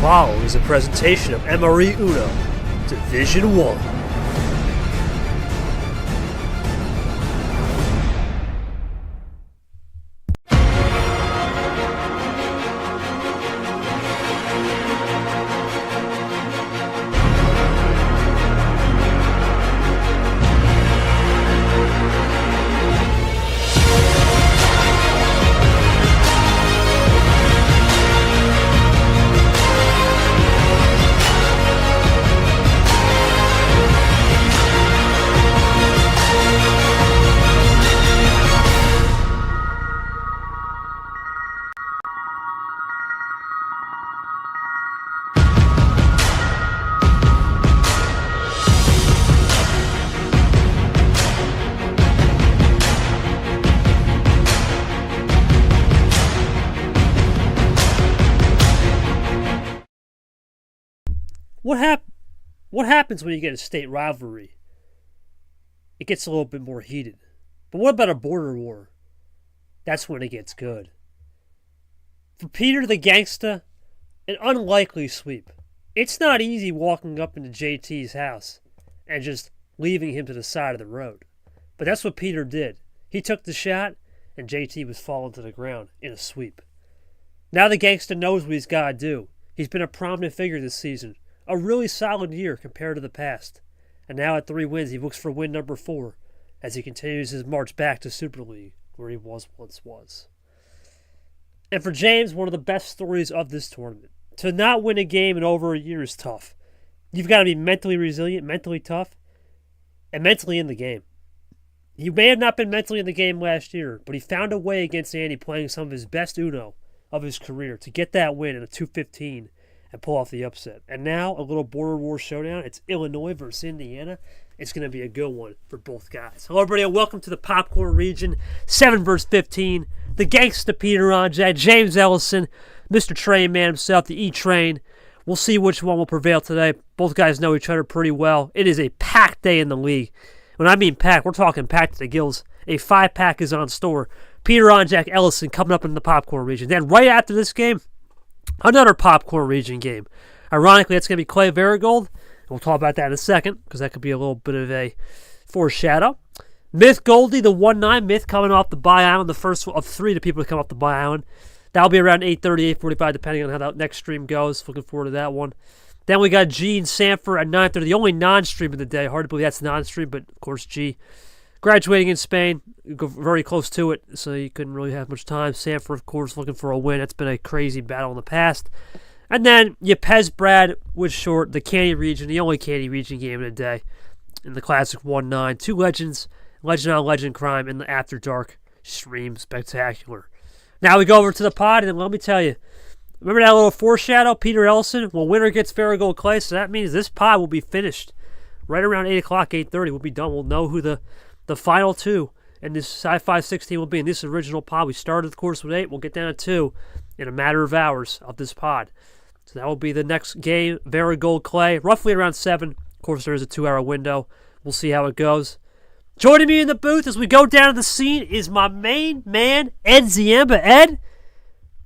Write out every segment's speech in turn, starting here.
following is a presentation of MRE Uno, Division 1. What happens when you get a state rivalry? It gets a little bit more heated. But what about a border war? That's when it gets good. For Peter the Gangsta, an unlikely sweep. It's not easy walking up into JT's house and just leaving him to the side of the road. But that's what Peter did. He took the shot, and JT was falling to the ground in a sweep. Now the Gangsta knows what he's got to do. He's been a prominent figure this season. A really solid year compared to the past. And now at 3 wins, he looks for win number 4 as he continues his march back to Super League, where he once was. And for James, one of the best stories of this tournament. To not win a game in over a year is tough. You've got to be mentally resilient, mentally tough, and mentally in the game. He may have not been mentally in the game last year, but he found a way against Andy playing some of his best Uno of his career to get that win in a 2-15 and pull off the upset. And now, a little border war showdown. It's Illinois versus Indiana. It's going to be a good one for both guys. Hello, everybody, and welcome to the Popcorn Region. 7 versus 15. The Gangsta Peter Onjak, James Ellison, Mr. Train Man himself, the E-Train. We'll see which one will prevail today. Both guys know each other pretty well. It is a packed day in the league. When I mean packed, we're talking packed to the gills. A 5-pack is on store. Peter Onjak, Ellison coming up in the Popcorn Region. Then right after this game, another Popcorn Region game. Ironically, it's going to be Clay Varigold. We'll talk about that in a second, because that could be a little bit of a foreshadow. Myth Goldie, the 1-9 Myth coming off the Bye Island, the first of 3 to people to come off the Bye Island. That'll be around 8:30, 8:45, depending on how that next stream goes. Looking forward to that one. Then we got G and Sanford at 9:30, the only non-stream of the day. Hard to believe that's non-stream, but of course G. Graduating in Spain, go very close to it, so you couldn't really have much time. Sanford, of course, looking for a win. It's been a crazy battle in the past. And then Yepes Brad with Short, the Candy Region, the only Candy Region game of the day. In the classic 1-9. 2 legends, legend on legend crime in the After Dark stream. Spectacular. Now we go over to the pod, and let me tell you, remember that little foreshadow, Peter Ellison? Well, winner gets Varigold Clay, so that means this pod will be finished right around 8 o'clock, 8:30. We'll be done. We'll know who the final 2 in this Sci-Fi 16 will be in this original pod. We started, of course, with 8. We'll get down to 2 in a matter of hours of this pod. So that will be the next game, Varigold Clay, roughly around 7. Of course, there is a 2-hour window. We'll see how it goes. Joining me in the booth as we go down to the scene is my main man, Ed Ziemba. Ed,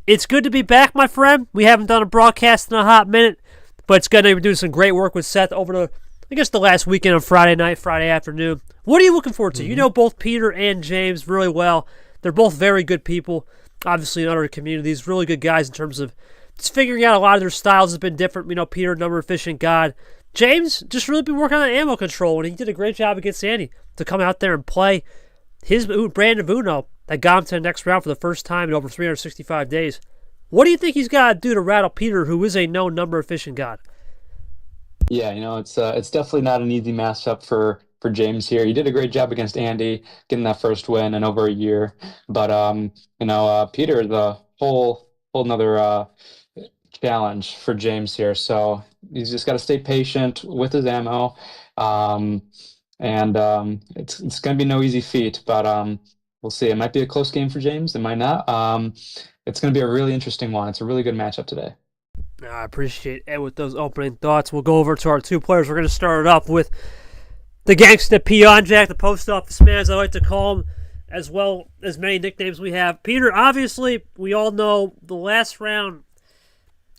it's good to be back, my friend. We haven't done a broadcast in a hot minute, but it's good to be doing some great work with Seth over the last weekend on Friday night, Friday afternoon. What are you looking forward to? You know both Peter and James really well. They're both very good people, obviously in other communities, really good guys in terms of just figuring out a lot of their styles has been different. You know, Peter, number efficient god. James just really been working on ammo control, and he did a great job against Andy to come out there and play his brand of Uno that got him to the next round for the first time in over 365 days. What do you think he's got to do to rattle Peter, who is a known number efficient god? Yeah, it's definitely not an easy matchup for James here. He did a great job against Andy, getting that first win in over a year. But Peter is a whole nother challenge for James here. So he's just got to stay patient with his ammo, it's going to be no easy feat. But we'll see. It might be a close game for James. It might not. It's going to be a really interesting one. It's a really good matchup today. I appreciate Ed with those opening thoughts. We'll go over to our 2 players. We're going to start it off with the Gangsta P. Onjak, the post office man, as I like to call him, as well as many nicknames we have. Peter, obviously, we all know the last round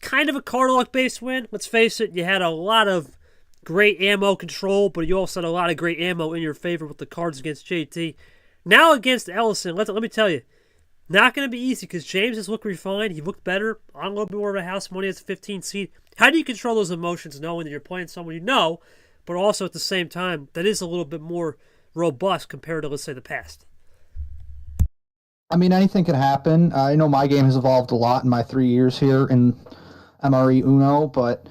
kind of a card luck based win. Let's face it, you had a lot of great ammo control, but you also had a lot of great ammo in your favor with the cards against JT. Now against Ellison, let me tell you, not going to be easy because James has looked refined. He looked better on a little bit more of a house money as a 15 seed. How do you control those emotions knowing that you're playing someone you know, but also at the same time that is a little bit more robust compared to, let's say, the past? I mean, anything can happen. I know my game has evolved a lot in my 3 years here in MRE Uno, but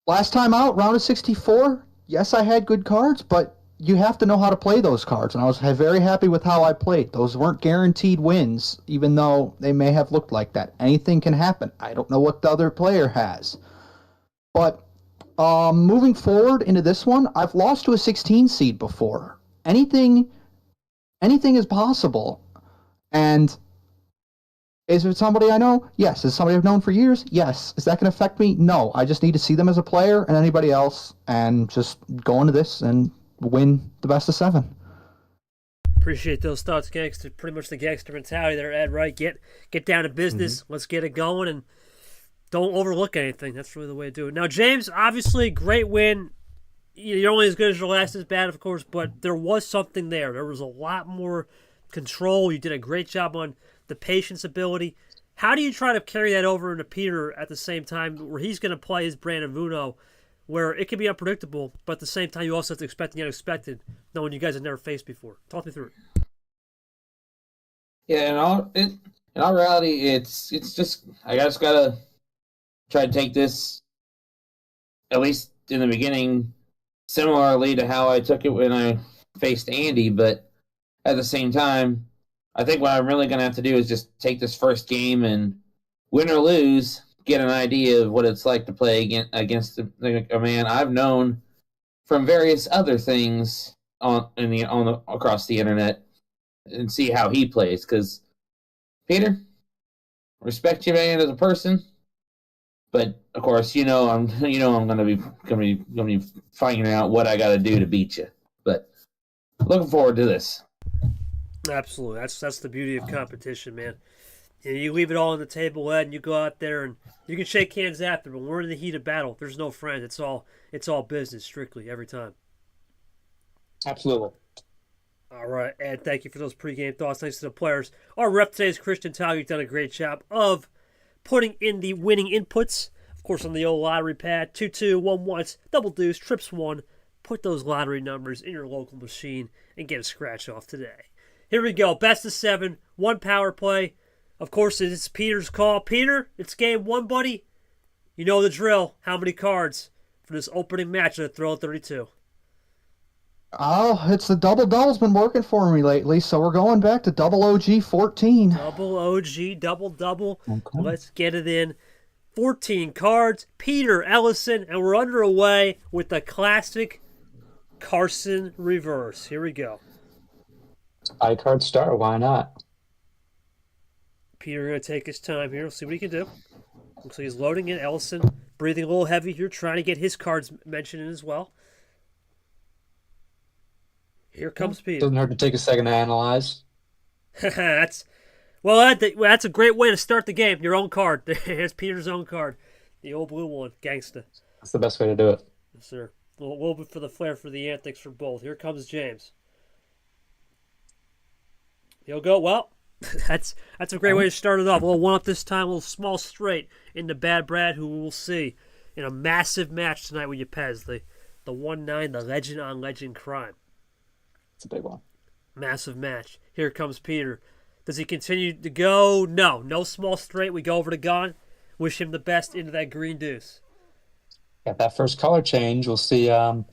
last time out, round of 64, yes, I had good cards, but you have to know how to play those cards, and I was very happy with how I played. Those weren't guaranteed wins, even though they may have looked like that. Anything can happen. I don't know what the other player has. But moving forward into this one, I've lost to a 16 seed before. Anything is possible. And is it somebody I know? Yes. Is it somebody I've known for years? Yes. Is that going to affect me? No. I just need to see them as a player and anybody else and just go into this and win the best of 7. Appreciate those thoughts, Gangster. Pretty much the gangster mentality there, Ed, right? Get down to business. Mm-hmm. Let's get it going and don't overlook anything. That's really the way to do it. Now, James, obviously, great win. You're only as good as your last is bad, of course, but there was something there. There was a lot more control. You did a great job on the patience ability. How do you try to carry that over into Peter at the same time where he's going to play his brand of Uno, where it can be unpredictable, but at the same time you also have to expect the unexpected, knowing you guys have never faced before? Talk me through it. Yeah, in all reality, it's just I just gotta try to take this, at least in the beginning, similarly to how I took it when I faced Andy, but at the same time, I think what I'm really going to have to do is just take this first game and win or lose, get an idea of what it's like to play against a man I've known from various other things across the internet, and see how he plays. Because Peter, respect you, man, as a person, but of course, I'm going to be figuring out what I got to do to beat you. But looking forward to this. Absolutely. That's the beauty of competition, man. You leave it all on the table, Ed, and you go out there and you can shake hands after, but we're in the heat of battle. There's no friends. It's all business, strictly, every time. Absolutely. All right, Ed, thank you for those pregame thoughts. Thanks to the players. Our rep today is Christian Tao. You've done a great job of putting in the winning inputs. Of course, on the old lottery pad, 2-2, 1-1, double deuce, trips 1. Put those lottery numbers in your local machine and get a scratch off today. Here we go. Best of 7, 1 power play. Of course, it's Peter's call. Peter, it's game 1, buddy. You know the drill. How many cards for this opening match of the Thrill 32? Oh, it's the double-double's been working for me lately, so we're going back to double OG 14. Double OG, double-double. Okay. Let's get it in. 14 cards. Peter, Ellison, and we're underway with the classic Carson reverse. Here we go. High card star, why not? Peter going to take his time here. We'll see what he can do. Looks like he's loading in. Ellison breathing a little heavy here, trying to get his cards mentioned in as well. Here comes Peter. Doesn't hurt to take a second to analyze. that's a great way to start the game. Your own card. There's Peter's own card. The old blue one. Gangsta. That's the best way to do it. Yes, sir. A little bit for the flair for the antics for both. Here comes James. He'll go, well, that's a great way to start it off. A little one up this time, a little small straight into Bad Brad, who we will see in a massive match tonight with Yepez, the 1-9, the legend on legend crime. It's a big one. Massive match. Here comes Peter. Does he continue to go? No small straight. We go over to Gon. Wish him the best into that green deuce. Got that first color change. We'll see how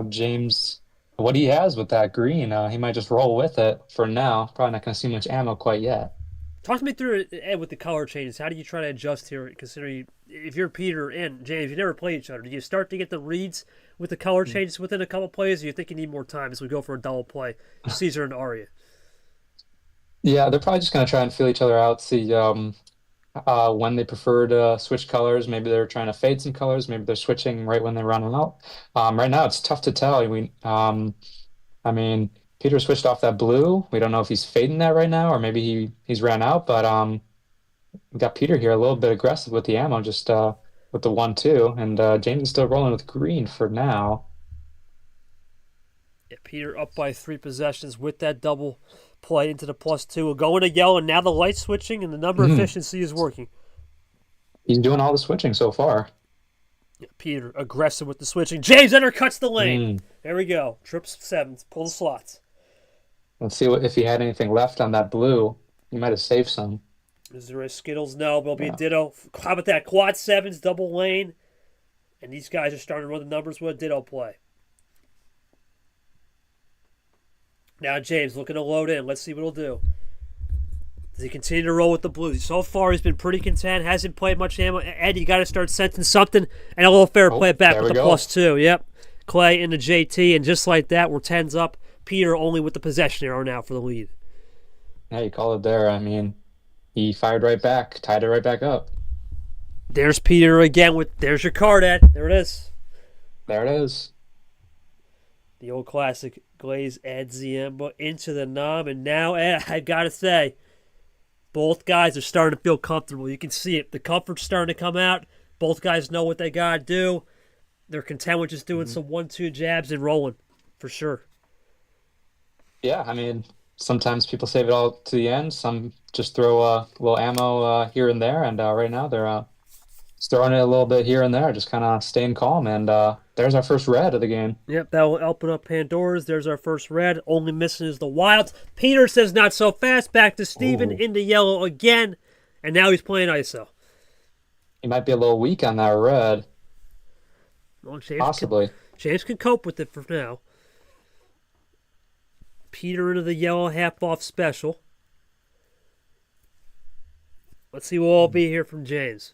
James, what he has with that green. He might just roll with it for now. Probably not going to see much ammo quite yet. Talk to me through it, Ed, with the color changes. How do you try to adjust here, considering if you're Peter and James, you never played each other. Do you start to get the reads with the color changes within a couple plays, or do you think you need more time as we go for a double play? Caesar and Arya. Yeah, they're probably just going to try and feel each other out, see when they prefer to switch colors. Maybe they're trying to fade some colors. Maybe they're switching right when they run out. Right now, it's tough to tell. I mean, Peter switched off that blue. We don't know if he's fading that right now, or maybe he's ran out. But got Peter here a little bit aggressive with the ammo, just with the 1-2, and James is still rolling with green for now. Yeah, Peter up by 3 possessions with that double play into the +2. We'll go into yellow, and now the light switching and the number efficiency is working. He's doing all the switching so far. Yeah, Peter aggressive with the switching. James undercuts the lane. There we go. Trips 7s. Pull the slots. Let's see if he had anything left on that blue. He might have saved some. Is there a Skittles? No, but it'll be a ditto. How about that? Quad 7s, double lane. And these guys are starting to run the numbers with a ditto play. Now James looking to load in. Let's see what he'll do. Does he continue to roll with the blues? So far, he's been pretty content. Hasn't played much ammo. Ed, you got to start sensing something. And a little fair play back with the +2. Yep. Clay into JT. And just like that, we're 10s up. Peter only with the possession arrow now for the lead. Yeah, you call it there. I mean, he fired right back, tied it right back up. There's Peter again with, there's your card, Ed. There it is. There it is. The old classic Glaze Ed Ziemba into the knob. And now, Ed, I've got to say, both guys are starting to feel comfortable. You can see it. The comfort's starting to come out. Both guys know what they got to do. They're content with just doing some 1-2 jabs and rolling, for sure. Yeah, I mean, sometimes people save it all to the end. Some just throw a little ammo here and there. And right now they're throwing it a little bit here and there, just kind of staying calm. And there's our first red of the game. Yep, that will open up Pandora's. There's our first red. Only missing is the Wilds. Peter says not so fast. Back to Steven into yellow again. And now he's playing ISO. He might be a little weak on that red. Well, Possibly. James can cope with it for now. Peter into the yellow half-off special. Let's see what will be here from James.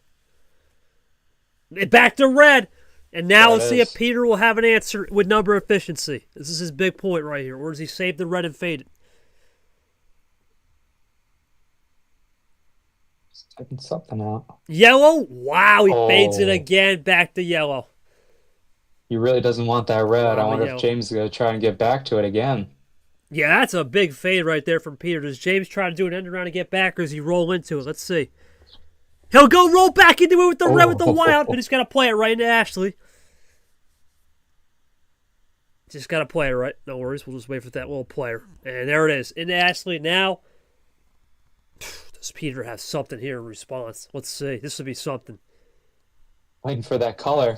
Back to red. And now let's see if Peter will have an answer with number efficiency. This is his big point right here. Or does he save the red and fade it? Typing something out. Yellow? Wow, he fades it again. Back to yellow. He really doesn't want that red. I wonder if James is going to try and get back to it again. Yeah, that's a big fade right there from Peter. Does James try to do an end around and get back, or does he roll into it? Let's see. He'll go roll back into it with the red with the wild, but he's got to play it right into Ashley. Just got to play it right. No worries. We'll just wait for that little player. And there it is. Into Ashley now. Does Peter have something here in response? Let's see. This would be something. Waiting for that color.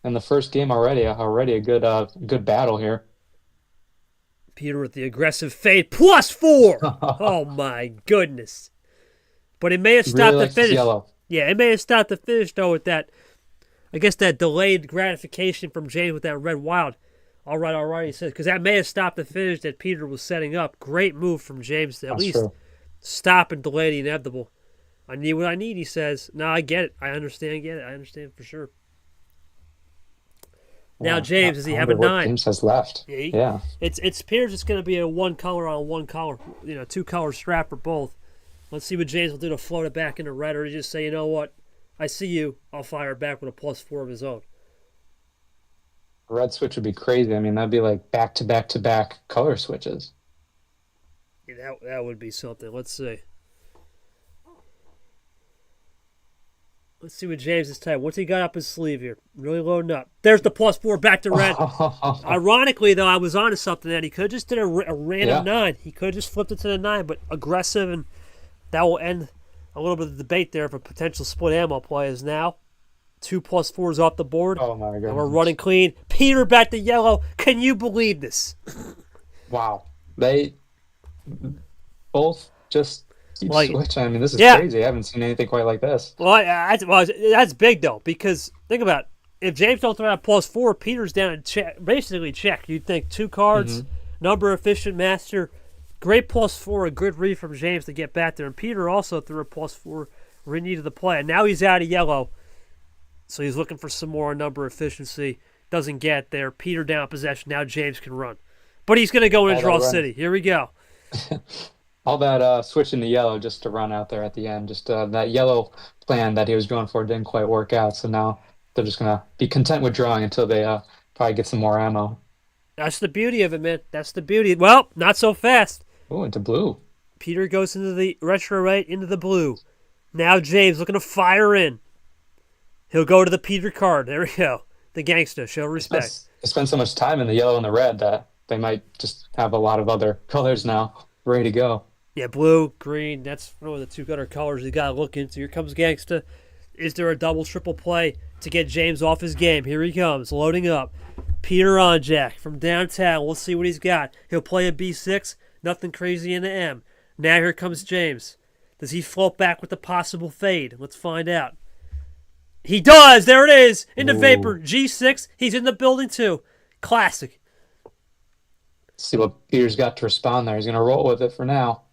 In the first game already a good battle here. Peter with the aggressive fade. +4! Oh, my goodness. But it may have stopped the finish. Yeah, it may have stopped the finish, though, with that, I guess, that delayed gratification from James with that red wild. All right, he says, because that may have stopped the finish that Peter was setting up. Great move from James to at least stop and delay the inevitable. I need what I need, he says. No, I get it. I understand, I understand for sure. Now, James, does he have a 9? James has left. Yeah. It appears it's going to be a one color on one color, 2-color strap for both. Let's see what James will do to float it back into red, or to just say, you know what, I see you. I'll fire it back with a +4 of his own. Red switch would be crazy. I mean, that'd be like back-to-back-to-back color switches. Yeah, that would be something. Let's see. Let's see what James is typing. What's he got up his sleeve here? Really loading up. There's the +4 back to red. Ironically, though, I was onto something that he could have just did a random 9. He could have just flipped it to the 9, but aggressive, and that will end a little bit of the debate there of a potential split ammo play. Is now 2 +4s off the board. Oh, my God. And we're running clean. Peter back to yellow. Can you believe this? Wow. They both just keep switching. I mean, this is crazy. I haven't seen anything quite like this. Well, that's big, though, because think about it. If James don't throw out +4, Peter's down and basically check. You'd think 2 cards, number efficient master, great +4, a good read from James to get back there. And Peter also threw a +4 read into the play. And now he's out of yellow, so he's looking for some more number efficiency. Doesn't get there. Peter down possession. Now James can run. But he's going to go into Draw City. Here we go. All that switching to yellow just to run out there at the end. Just that yellow plan that he was going for didn't quite work out. So now they're just going to be content with drawing until they probably get some more ammo. That's the beauty of it, man. That's the beauty. Well, not so fast. Oh, into blue. Peter goes into the retro right, into the blue. Now James looking to fire in. He'll go to the Peter card. There we go. The Gangsta. Show respect. They spend so much time in the yellow and the red that they might just have a lot of other colors now ready to go. Yeah, blue, green. That's one of the two gutter colors you got to look into. Here comes Gangsta. Is there a double, triple play to get James off his game? Here he comes, loading up. Peter on Jack from downtown. We'll see what he's got. He'll play a B6. Nothing crazy in the M. Now here comes James. Does he float back with the possible fade? Let's find out. He does. There it is. In the vapor. G6. He's in the building too. Classic. Let's see what Peter's got to respond there. He's going to roll with it for now.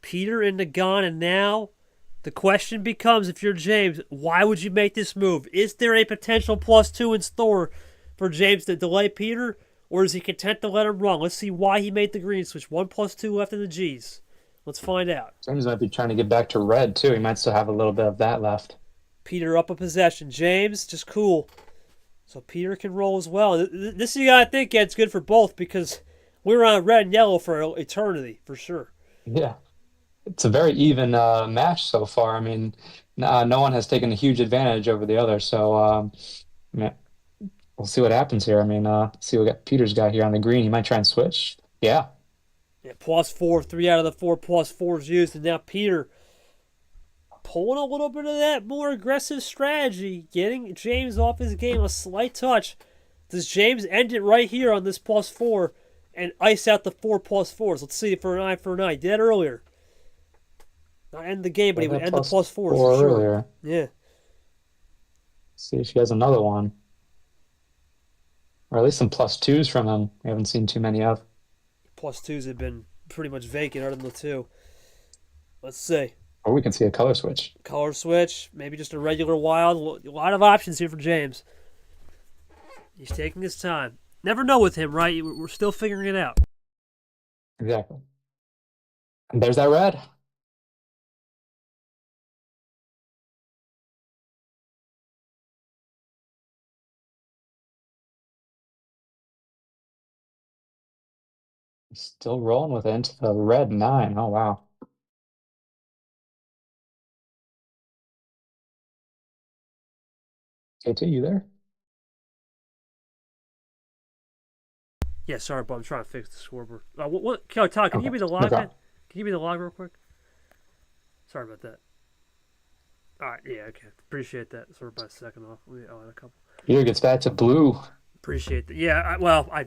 Peter in the gun, and now the question becomes, if you're James, why would you make this move? Is there a potential +2 in store for James to delay Peter, or is he content to let him run? Let's see why he made the green switch. 1 +2 left in the G's. Let's find out. James might be trying to get back to red, too. He might still have a little bit of that left. Peter up a possession. James, just cool. So Peter can roll as well. This you got to think it's good for both, because we're on red and yellow for eternity, for sure. Yeah. It's a very even match so far. I mean, no one has taken a huge advantage over the other. So, yeah, we'll see what happens here. I mean, see what Peter's got here on the green. He might try and switch. Yeah. Yeah, +4, 3 out of the 4 +4s used, and now Peter pulling a little bit of that more aggressive strategy, getting James off his game, a slight touch. Does James end it right here on this +4 and ice out the 4 +4s? Let's see for an eye for an eye. Did that earlier. Not end the game, but he would end the +4s for sure. Earlier. Yeah. See if she has another one. Or at least some +2s from him. We haven't seen too many of. +2s have been pretty much vacant other than the 2. Let's see. Or we can see a color switch. Color switch, maybe just a regular wild. A lot of options here for James. He's taking his time. Never know with him, right? We're still figuring it out. Exactly. And there's that red. Still rolling with it into the red 9. Oh, wow. KT, you there? Yeah, sorry, but I'm trying to fix the scoreboard. Todd, can you give me the log, No man? problem. Can you give me the log real quick? Sorry about that. All right, yeah, okay. Appreciate that. Sorry about a second off. I'll add a couple. Peter gets back to blue. Appreciate that. Yeah, I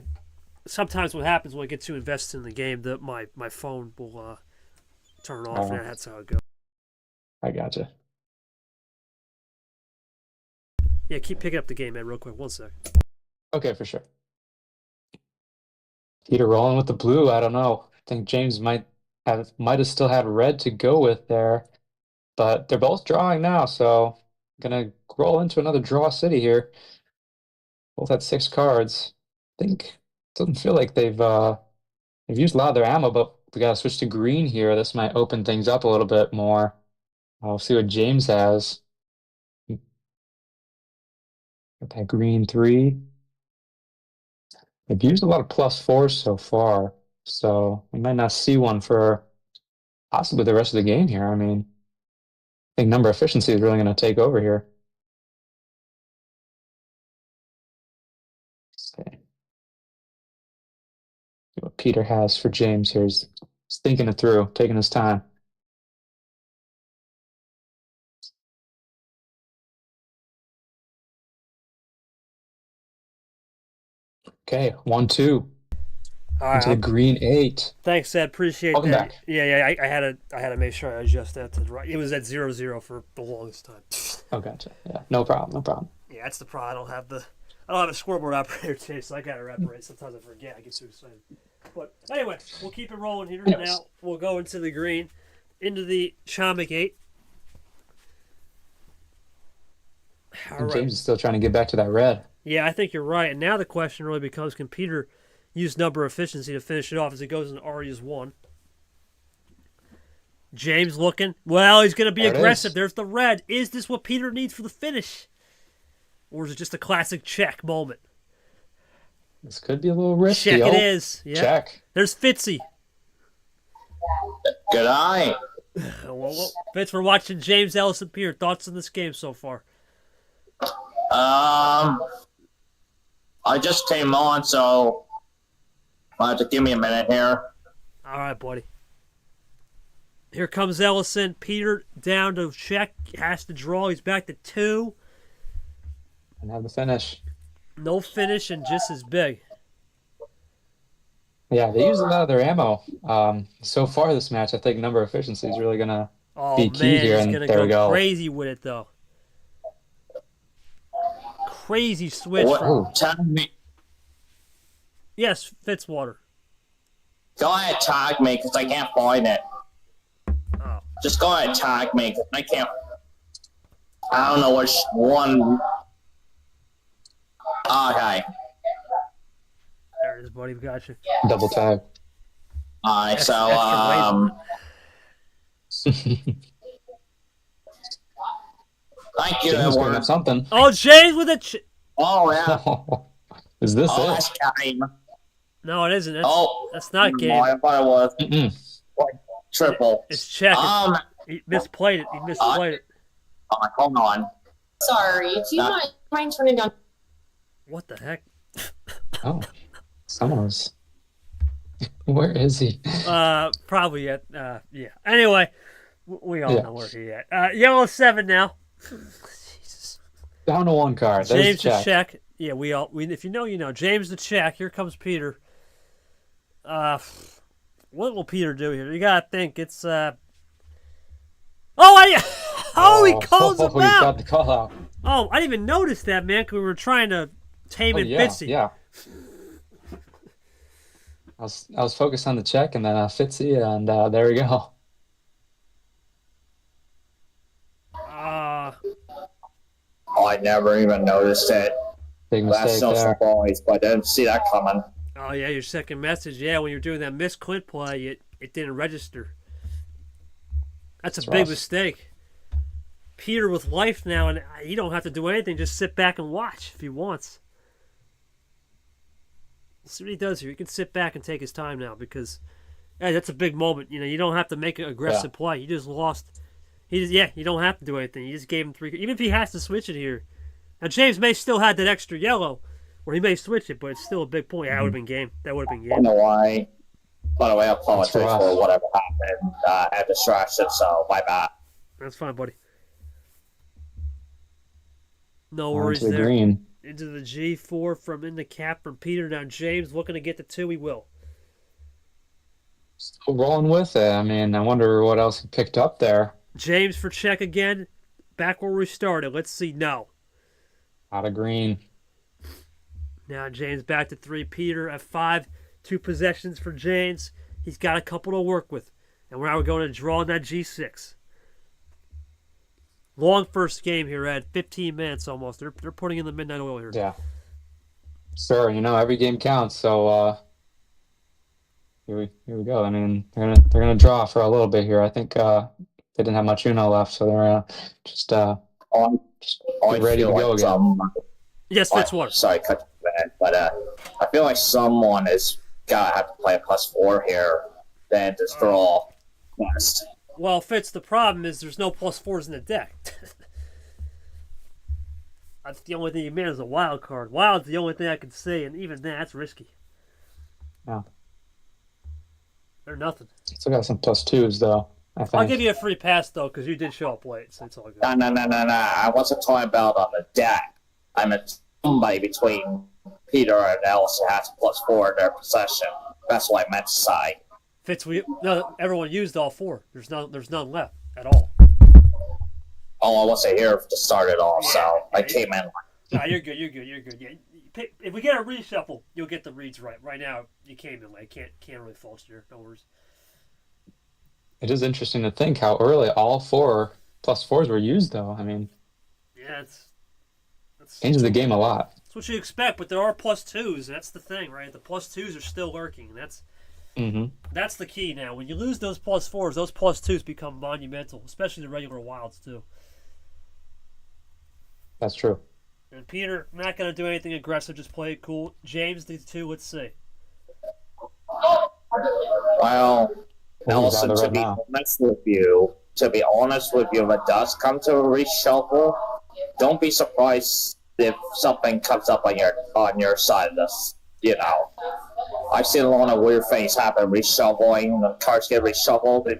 sometimes what happens when I get too invested in the game, that my phone will turn off, and that's how it goes. I gotcha. Yeah, keep picking up the game, man, real quick. 1 sec. Okay, for sure. Peter rolling with the blue. I don't know. I think James might have still had red to go with there, but they're both drawing now, so gonna roll into another draw city here. Both had 6 cards. I think doesn't feel like they've used a lot of their ammo, but we gotta switch to green here. This might open things up a little bit more. I'll see what James has. Got that green 3. They've used a lot of +4s so far, so we might not see one for possibly the rest of the game here. I mean, I think number efficiency is really going to take over here. Let's see what Peter has for James here. He's thinking it through, taking his time. Okay, 1-2. All right, Into the green 8. thanks, Ed. Appreciate Welcome that. back. Yeah. I had to make sure I adjust that to the right. It was at 0-0 for the longest time. Oh, gotcha. Yeah, no problem. Yeah, that's the problem. I don't have a scoreboard operator today, so I got to operate. Sometimes I forget. I get too excited. But anyway, we'll keep it rolling here. Yes. Now we'll go into the green, into the Chama gate. All And right. James is still trying to get back to that red. Yeah, I think you're right. And now the question really becomes, can Peter use number efficiency to finish it off as it goes in Arias 1? James looking. Well, he's going to be There it aggressive. is. There's the red. Is this what Peter needs for the finish? Or is it just a classic check moment? This could be a little risky. Check Oh, it is. Yeah. check. There's Fitzy. Good eye. Well, Fitz, we're watching James Ellison Peter. Thoughts on this game so far? I just came on, so I'll have to give me a minute here. All right, buddy. Here comes Ellison. Peter down to check. Has to draw. He's back to 2. And have the finish. No finish and just as big. Yeah, they use a lot of their ammo. So far this match, I think number efficiency is really gonna be key here. He's And gonna there we go go. crazy with it though. Crazy switch. Tag me. Yes, Fitzwater. Go ahead, tag me, because I can't find it. Oh. Just go ahead, tag me, because I can't. I don't know which one. Okay. There it is, buddy. We got you. Double tag. Alright, so, thank you, James bringing Edward. up something. Oh, James with a. Oh, yeah. Is this Oh, it? that's game. No, it isn't. That's not Oh, game. I thought it was Mm-mm. triple. It's check. He misplayed it. He misplayed it. Hold on. Sorry, do you mind turning down? What the heck? Oh, someone's. Where is he? Probably at. Yeah. Anyway, we all Yeah. know where he at. Yellow 7 now. Jesus. Down to 1 card. There's James the the check. check. Yeah, if you know, you know. James the check. Here comes Peter. What will Peter do here? You gotta think. It's he calls him he out. got the call out. Oh, I didn't even notice that, man. Because we were trying to tame it, Yeah, Fitzy. yeah. I was focused on the check and then Fitzy, and there we go. I never even noticed it. Big That's mistake still there. some boys, but I didn't see that coming. Oh yeah, your second message. Yeah, when you're doing that miss Clint play, it didn't register. That's a That's big rough. mistake. Peter with life now, and he don't have to do anything. Just sit back and watch if he wants. See what he does here. He can sit back and take his time now because, hey, that's a big moment. You know, you don't have to make an aggressive play. You just lost. You don't have to do anything. You just gave him 3. Even if he has to switch it here. Now James may still had that extra yellow, where he may switch it, but it's still a big point. Yeah, that would have been game. That would have been I game. don't know why. By the way, I apologize That's rough. for whatever happened. I had distraction, so my bad. That's fine, buddy. No On worries to the there. green. Into the G4 from in the cap from Peter. Now James looking to get the 2. He will. Still rolling with it. I mean, I wonder what else he picked up there. James for check again. Back where we started. Let's see. No. Out of green. Now James back to 3. Peter at 5. 2 possessions for James. He's got a couple to work with. And now we're going to draw on that G6. Long first game here, Ed. 15 minutes almost. They're putting in the midnight oil here. Yeah. Sure, every game counts, so here we go. I mean, they're gonna draw for a little bit here. I think they didn't have much Uno left, so they're just I get ready to feel go like again. Yes, Fitzwater. Sorry, cut you back, but I feel like someone is gotta have to play a +4 here, then just draw next. Well, Fitz, the problem is there's no +4s in the deck. That's the only thing you made is a wild card. Wild's the only thing I can see, and even that's risky. Yeah. They're nothing. Still got some +2s though. I think. I'll give you a free pass, though, because you did show up late, so it's all good. No. I wasn't talking about on the deck. I meant somebody between Peter and Ellison has +4 in their possession. That's what I meant to say. Fitz, everyone used all 4. There's none left at all. Oh, I wasn't here to start it all, so I came in. No, you're good. Yeah, if we get a reshuffle, you'll get the reads right. Right now, you came in late. Can't really fault you. No worries. It is interesting to think how early all 4 +4s were used, though. I mean, Yeah, that's changes the game a lot. That's what you expect, but there are +2s. That's the thing, right? The +2s are still lurking. That's the key now. When you lose those +4s, those +2s become monumental, especially the regular wilds too. That's true. And Peter, not going to do anything aggressive, just play it cool. James, the 2, let's see. Well, Ellison, rather to right be now. honest with you, if it does come to a reshuffle, don't be surprised if something comes up on your side of this. You know, I've seen a lot of weird things happen reshuffling. The cards get reshuffled. And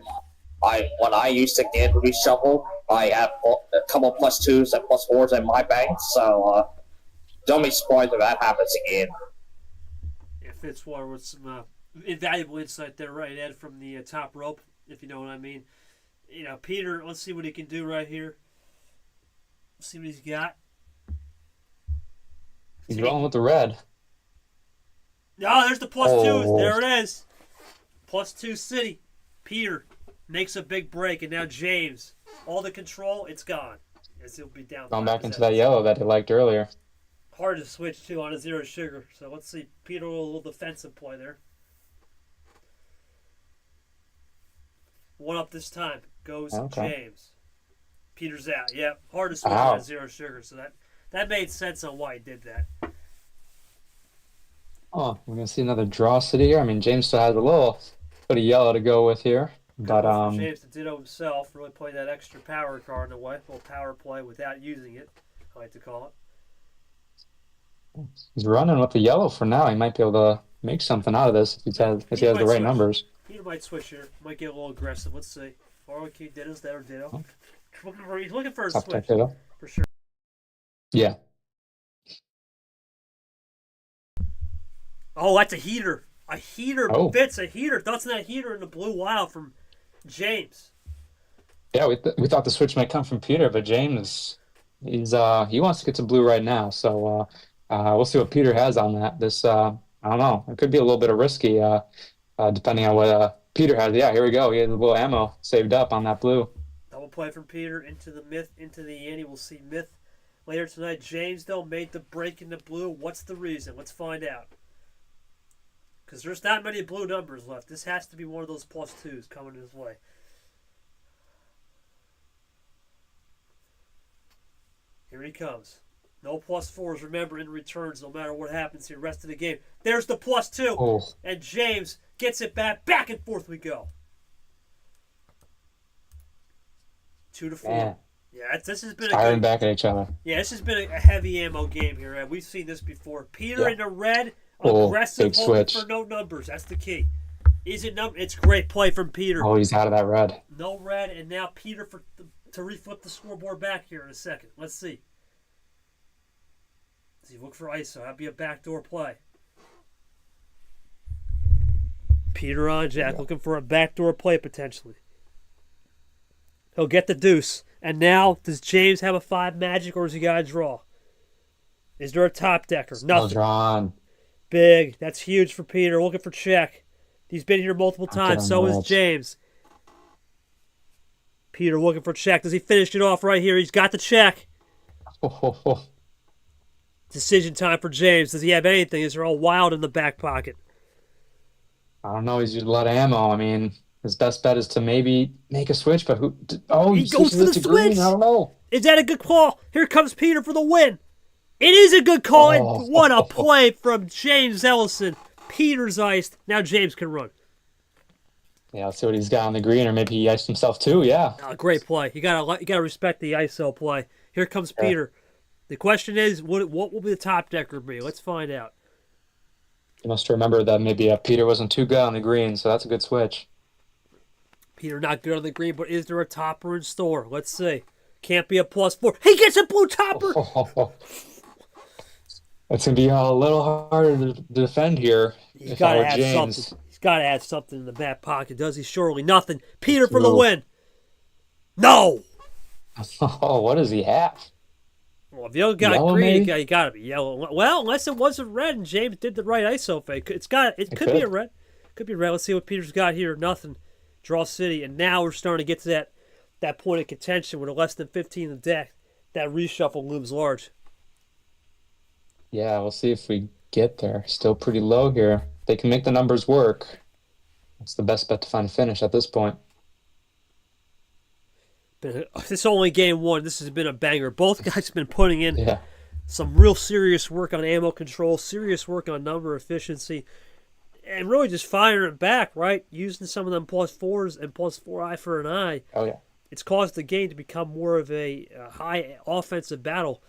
when I used to get reshuffled, I had a couple plus twos and plus fours in my bank. So don't be surprised if that happens again. If it's one with some invaluable insight there, right, Ed, from the top rope, if you know what I mean. You know, Peter, let's see what he can do right here. Let's see what he's got. He's rolling with the red. Oh, there's the plus twos. Oh. There it is. Plus two city. Peter makes a big break, and now James. All the control, it's gone. As he'll be down. Going back into that yellow that he liked earlier. Hard to switch to on a zero sugar. So let's see. Peter with a little defensive play there. One up this time. Goes James. Peter's out. Yeah, hard to switch on a zero sugar. So that made sense on why he did that. Oh, we're gonna see another draw city here. I mean, James still has a little bit of yellow to go with here, but James to ditto himself, really play that extra power card in a way, a little power play without using it, I like to call it. He's running with the yellow for now. He might be able to make something out of this if he has the right numbers. Peter might switch here, might get a little aggressive. Let's see. Or okay, ditto's there, ditto. Oh. He's looking for a Top switch ditto. for sure. Yeah. Oh, that's a heater. A heater fits a heater. That's not a heater in the blue wild from James. Yeah, we thought the switch might come from Peter, but James, he wants to get to blue right now. So we'll see what Peter has on that. This I don't know. It could be a little bit of risky, depending on what Peter has. Yeah, here we go. He has a little ammo saved up on that blue. Double play from Peter into the myth, into the ante. We'll see myth later tonight. James though made the break in the blue. What's the reason? Let's find out. Because there's not many blue numbers left. This has to be one of those plus twos coming his way. Here he comes. No plus fours, remember, in returns, no matter what happens here. Rest of the game. There's the plus two. Oh. And James gets it back. Back and forth we go. 2 to 4. Man. Yeah, this has been firing back at each other. Yeah, this has been a heavy ammo game here. Ed. We've seen this before. Peter in the red. Aggressive, big switch. For no numbers. That's the key. Is it number? It's great play from Peter. Oh, he's out of that red. No red, and now Peter to reflip the scoreboard back here in a second. Let's see. Look for ISO. That'd be a backdoor play. Peter on Jack, looking for a backdoor play potentially. He'll get the deuce. And now, does James have a 5 magic, or does he got to draw? Is there a top decker? Nothing. Drawn. Big. That's huge for Peter. Looking for check. He's been here multiple times. So is James. Peter looking for check. Does he finish it off right here? He's got the check. Decision time for James. Does he have anything? Is there all wild in the back pocket? I don't know. He's used a lot of ammo. I mean, his best bet is to maybe make a switch, but who? Oh, he goes for the switch. Green. I don't know. Is that a good call? Here comes Peter for the win. It is a good call. And what a play from James Ellison. Peter's iced. Now James can run. Yeah, let's see what he's got on the green, or maybe he iced himself too. Yeah. Great play. You gotta respect the ISO play. Here comes Peter. The question is, what will be the top decker be? Let's find out. You must remember that maybe Peter wasn't too good on the green, so that's a good switch. Peter not good on the green, but is there a topper in store? Let's see. Can't be a +4. He gets a blue topper. It's gonna be a little harder to defend here. He's got to have something. He's got to have something in the back pocket. Does he? Surely nothing. Peter for the win. No. Oh, what does he have? Well, if you don't got yellow, green, you got to be yellow. Well, unless it wasn't red and James did the right ISO fake. It could be a red. Could be red. Let's see what Peter's got here. Nothing. Draw city. And now we're starting to get to that point of contention with a less than 15 in the deck. That reshuffle looms large. Yeah, we'll see if we get there. Still pretty low here. They can make the numbers work. It's the best bet to find a finish at this point. This is only game one. This has been a banger. Both guys have been putting in some real serious work on ammo control, serious work on number efficiency. and really just firing it back, right? Using some of them +4s and +4 eye for an eye. Oh, yeah. It's caused the game to become more of a high offensive battle.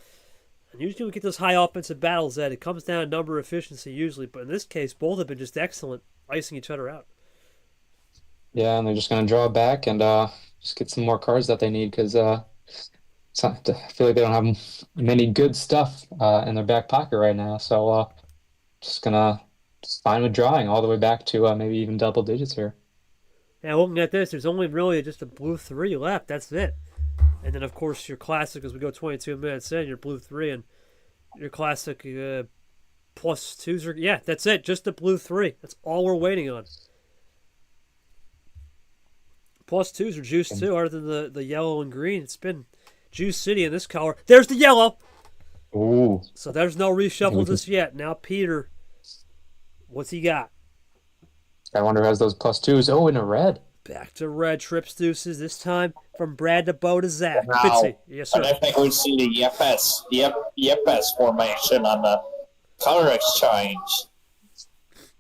And usually we get those high offensive battles that it comes down to number efficiency usually. But in this case, both have been just excellent, icing each other out. Yeah, and they're just going to draw back and just get some more cards that they need because I feel like they don't have many good stuff in their back pocket right now. So just going to fine with drawing all the way back to maybe even double digits here. Now, looking at this, there's only really just a blue 3 left. That's it. And then, of course, your classic, as we go 22 minutes in, your blue 3 and your classic +2s. Yeah, that's it. Just the blue 3. That's all we're waiting on. +2s are juiced too, other than the yellow and green. It's been Juice City in this color. There's the yellow. Ooh. So there's no reshuffle just yet. Now, Peter, what's he got? I wonder who has those +2s. Oh, in a red. Back to red trips deuces, this time from Brad to Bo to Zach. Now, Fitzy. Yes, sir. and I think we see the Yepes formation on the color exchange.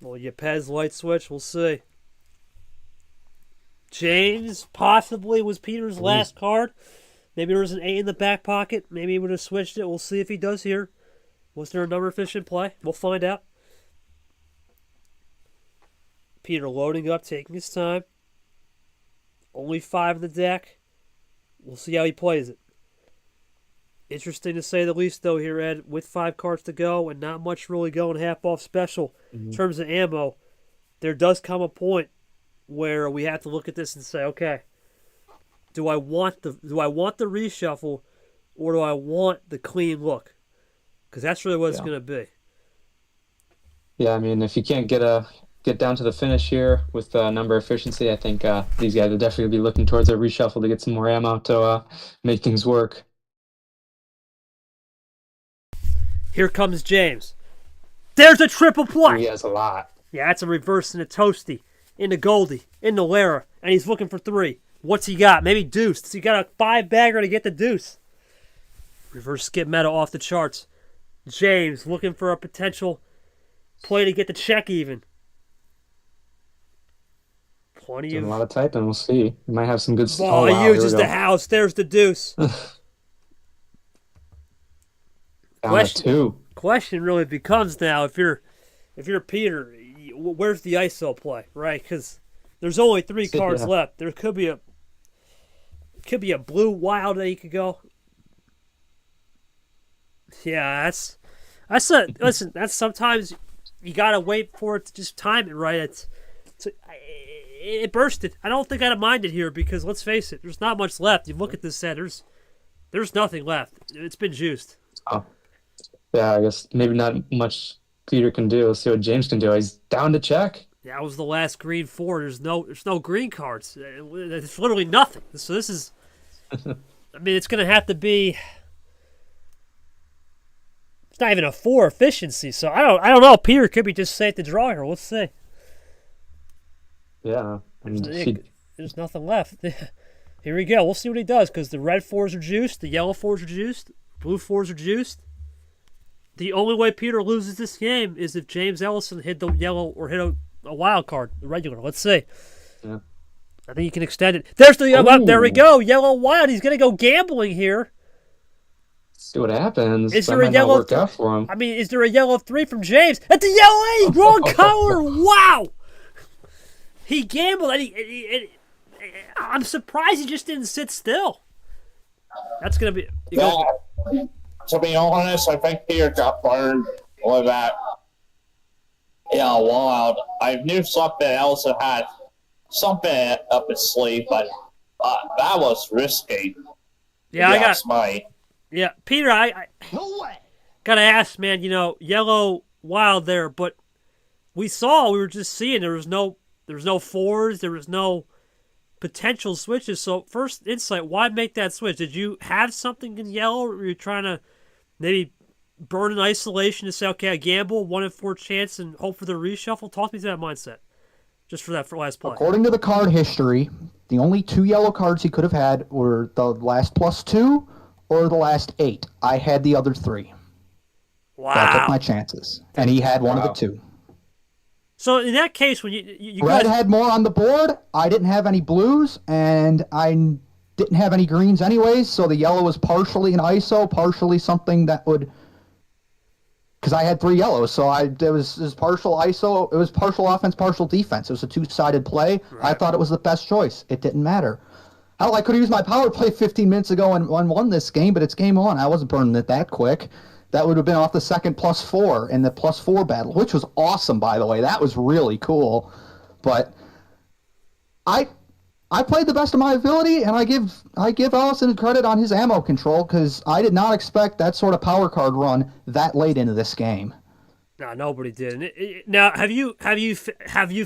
Well, Yepes light switch. We'll see. James possibly was Peter's last card. Maybe there was an 8 in the back pocket. Maybe he would have switched it. We'll see if he does here. Was there a number efficient play? We'll find out. Peter loading up, taking his time. Only 5 in the deck. We'll see how he plays it. Interesting to say the least, though, here, Ed, with 5 cards to go and not much really going half off special in terms of ammo. There does come a point where we have to look at this and say, okay, do I want the reshuffle or do I want the clean look? Because that's really what it's going to be. Yeah, I mean, if you can't get down to the finish here with number efficiency, I think these guys will definitely be looking towards a reshuffle to get some more ammo to make things work. Here comes James. There's a triple play. He has a lot. Yeah, that's a reverse and a toasty. Into Goldie, into Lara, and he's looking for 3. What's he got? Maybe deuce. So he got a 5-bagger to get the deuce. Reverse skip meta off the charts. James looking for a potential play to get the check even. Plenty Doing of... a lot of typing. We'll see. We might have some good stuff. Oh, wow, he uses the house. There's the deuce. Down to 2. Question really becomes now, if you're Peter, where's the ISO play, right? Because there's only 3 cards left. There could be a blue wild that you could go. Yeah, listen. That's sometimes you gotta wait for it to just time it right. It bursted. I don't think I'd have minded here because let's face it, there's not much left. You look at this set, there's nothing left. It's been juiced. Oh, yeah. I guess maybe not much Peter can do. Let's see what James can do. He's down to check. That was the last green 4. There's no green cards. It's literally nothing. So this is, I mean, it's going to have to be. It's not even a 4 efficiency. So I don't know. Peter could be just safe to draw here. Let's see. Yeah, there's nothing left. Here we go. We'll see what he does because the red 4s are juiced, the yellow 4s are juiced, blue 4s are juiced. The only way Peter loses this game is if James Ellison hit the yellow or hit a wild card, the regular. Let's see. Yeah. I think he can extend it. There's the there we go. Yellow wild. He's gonna go gambling here. See what happens. Is that there a might yellow? not work out for him. I mean, is there a yellow 3 from James? That's a yellow 8. Wrong color. Wow. He gambled. And I'm surprised he just didn't sit still. That's gonna be. To be honest, I think Peter got burned with that. Yeah, wild. I knew something else had something up his sleeve, but that was risky. Yeah, my. Yeah, Peter, I No way. gotta ask, man. Yellow wild there, but we were just seeing there was no 4s, there was no potential switches. So first insight, why make that switch? Did you have something in yellow, or were you trying to maybe burn in isolation to say, okay, I gamble 1 in 4 chance and hope for the reshuffle? Talk me through that mindset, just for that last play. According to the card history, the only 2 yellow cards he could have had were the last +2 or the last 8. I had the other 3. Wow. So I took my chances, and he had one of the 2. So in that case, when you Red guys, had more on the board. I didn't have any blues, and I didn't have any greens anyways, so the yellow was partially an ISO, partially something that would... Because I had 3 yellows, so it was partial ISO. It was partial offense, partial defense. It was a two-sided play. Right. I thought it was the best choice. It didn't matter. Hell, I could have used my power play 15 minutes ago and won this game, but it's game on. I wasn't burning it that quick. That would have been off the second +4 in the +4 battle, which was awesome, by the way. That was really cool. But I played the best of my ability, and I give Ellison credit on his ammo control, because I did not expect that sort of power card run that late into this game. no, nobody did. Now, have you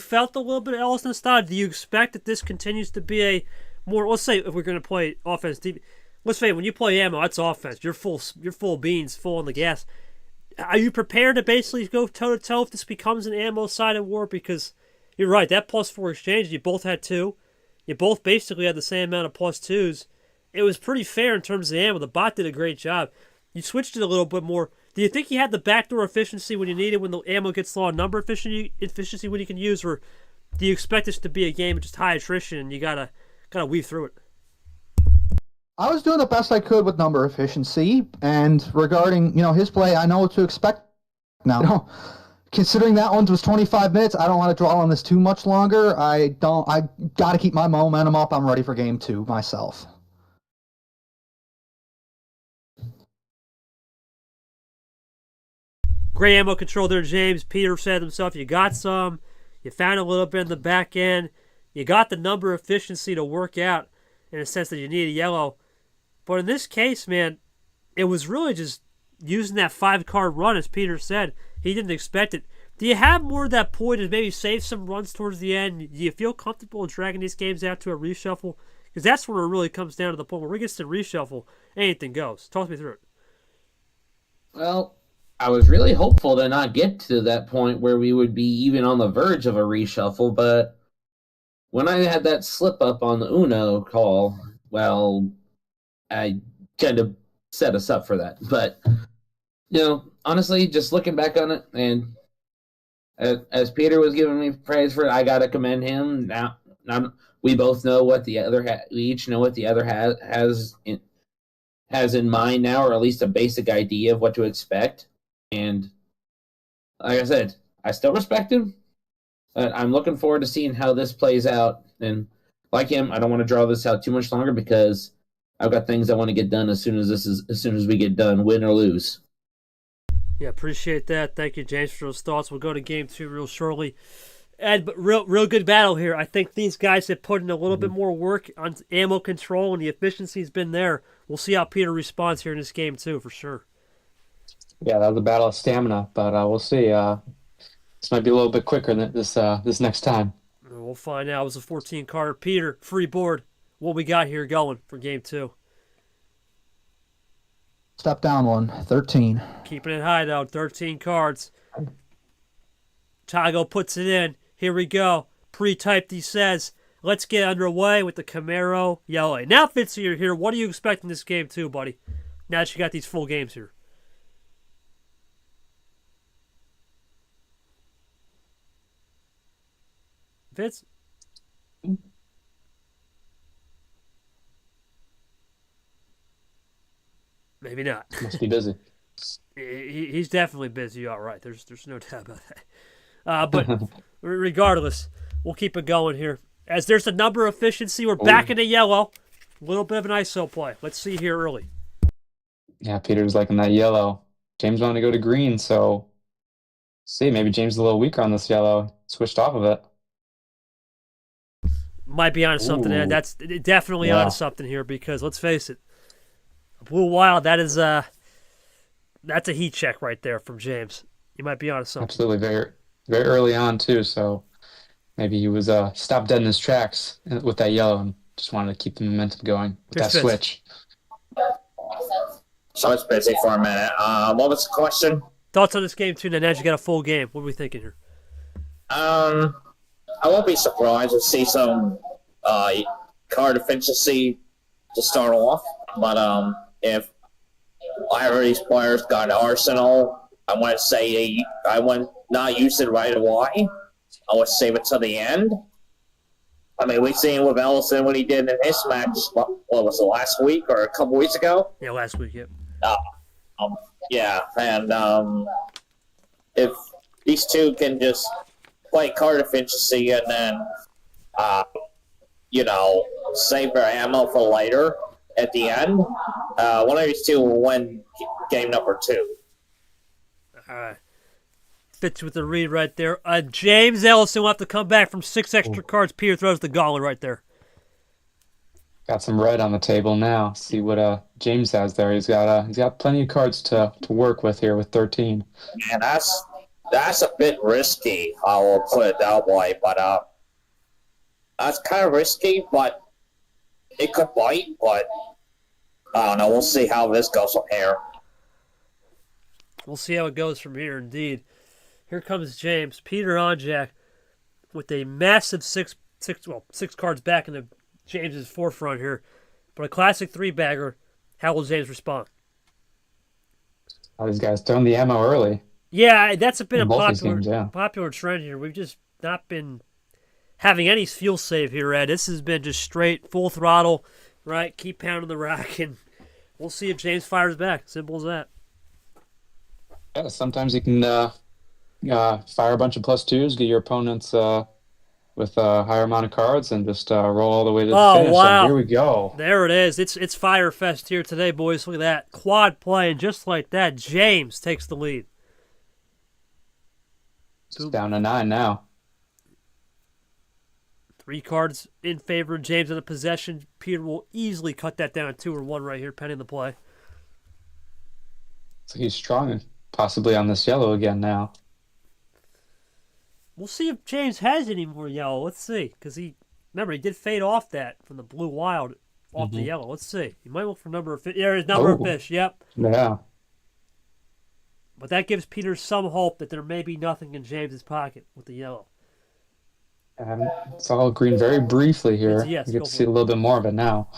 felt a little bit of Ellison style? Do you expect that this continues to be a more? Let's say if we're going to play offense, let's say when you play ammo, that's offense. You're full beans, full on the gas. Are you prepared to basically go toe to toe if this becomes an ammo sided war? Because you're right, that +4 exchange, you both had 2. You both basically had the same amount of +2s. It was pretty fair in terms of the ammo. The bot did a great job. You switched it a little bit more. Do you think you had the backdoor efficiency when you need it, when the ammo gets low on number efficiency when you can use, or do you expect this to be a game of just high attrition and you gotta weave through it? I was doing the best I could with number efficiency, and regarding his play, I know what to expect now. Considering that one was 25 minutes, I don't want to dwell on this too much longer. I got to keep my momentum up. I'm ready for game 2 myself. Great ammo control there, James. Peter said himself, you got some. You found a little bit in the back end. You got the number efficiency to work out in a sense that you need a yellow. But in this case, man, it was really just using that 5-card run, as Peter said. He didn't expect it. Do you have more of that point to maybe save some runs towards the end? Do you feel comfortable dragging these games out to a reshuffle? Because that's where it really comes down to the point where it gets to reshuffle, anything goes. Talk me through it. Well, I was really hopeful to not get to that point where we would be even on the verge of a reshuffle, but when I had that slip up on the Uno call, well, I kind of set us up for that. But, honestly, just looking back on it, and as Peter was giving me praise for it, I got to commend him. Now we both know what the other we each know what the other has in mind now, or at least a basic idea of what to expect. And like I said, I still respect him. I'm looking forward to seeing how this plays out. And like him, I don't want to draw this out too much longer because I've got things I want to get done as soon as we get done, win or lose. Yeah, appreciate that. Thank you, James, for those thoughts. We'll go to game 2 real shortly. Ed, but real good battle here. I think these guys have put in a little bit more work on ammo control, and the efficiency's been there. We'll see how Peter responds here in this game too, for sure. Yeah, that was a battle of stamina, but we'll see. This might be a little bit quicker than this next time. We'll find out. It was a 14-card. Peter, free board. What we got here going for game 2? Step down one, 13. Keeping it high, though. 13 cards. Tago puts it in. Here we go. Pre-typed, he says. Let's get underway with the Camaro yellow. Now, Fitzy, you're here. What do you expect in this game, too, buddy? Now that you got these full games here. Fitz? Maybe not. Must be busy. He's definitely busy. All right, there's no doubt about that. But regardless, we'll keep it going here. As there's a number efficiency, we're back into yellow. A little bit of an ISO play. Let's see here early. Yeah, Peter's liking that yellow. James wanted to go to green, so see, maybe James is a little weaker on this yellow. Switched off of it. Might be onto something there. That's definitely onto something here because let's face it, Blue Wild, that's a heat check right there from James. You might be onto something. Absolutely, very very early on too. So maybe he was stopped dead in his tracks with that yellow and just wanted to keep the momentum going with that switch. So it's busy for a minute. What was the question? Thoughts on this game too? Now you got a full game. What are we thinking here? I won't be surprised to see some card efficiency to start off, but if either of these players got an arsenal, I want to say I would not use it right away. I would save it to the end. I mean, we've seen with Ellison what he did in his match, what was it, last week or a couple weeks ago? Yeah, last week, yep. Yeah, and if these two can just play card efficiency and then, save their ammo for later at the end, one of these two will win game number 2. All right. Fits with the read right there. James Ellison will have to come back from 6 extra cards. Peter throws the gauntlet right there. Got some red on the table now. See what James has there. He's got plenty of cards to work with here with 13. And that's a bit risky. I will put it that way, but that's kind of risky. But it could bite. But I don't know. We'll see how this goes from here. We'll see how it goes from here. Indeed. Here comes James. Peter Onjak with a massive six cards back in James's forefront here. But a classic 3-bagger. How will James respond? All these guys throwing the ammo early. Yeah, that's been a popular trend here. We've just not been having any fuel save here, Ed. This has been just straight full throttle, right? Keep pounding the rock, and we'll see if James fires back. Simple as that. Yeah, sometimes you can fire a bunch of +2s, get your opponents with a higher amount of cards, and just roll all the way to the finish. Wow. And here we go. There it is. It's Fire Fest here today, boys. Look at that. Quad play, and just like that, James takes the lead. It's down to 9 now. 3 cards in favor of James in the possession. Peter will easily cut that down to 2 or 1 right here, pending the play. So he's strong, possibly on this yellow again now. We'll see if James has any more yellow. Let's see. Because he did fade off that from the blue wild off the yellow. Let's see. He might look for number of fish. There is number of fish. Yep. Yeah. But that gives Peter some hope that there may be nothing in James's pocket with the yellow. It's all green very briefly here. Yes, you get to see a little bit more of it now.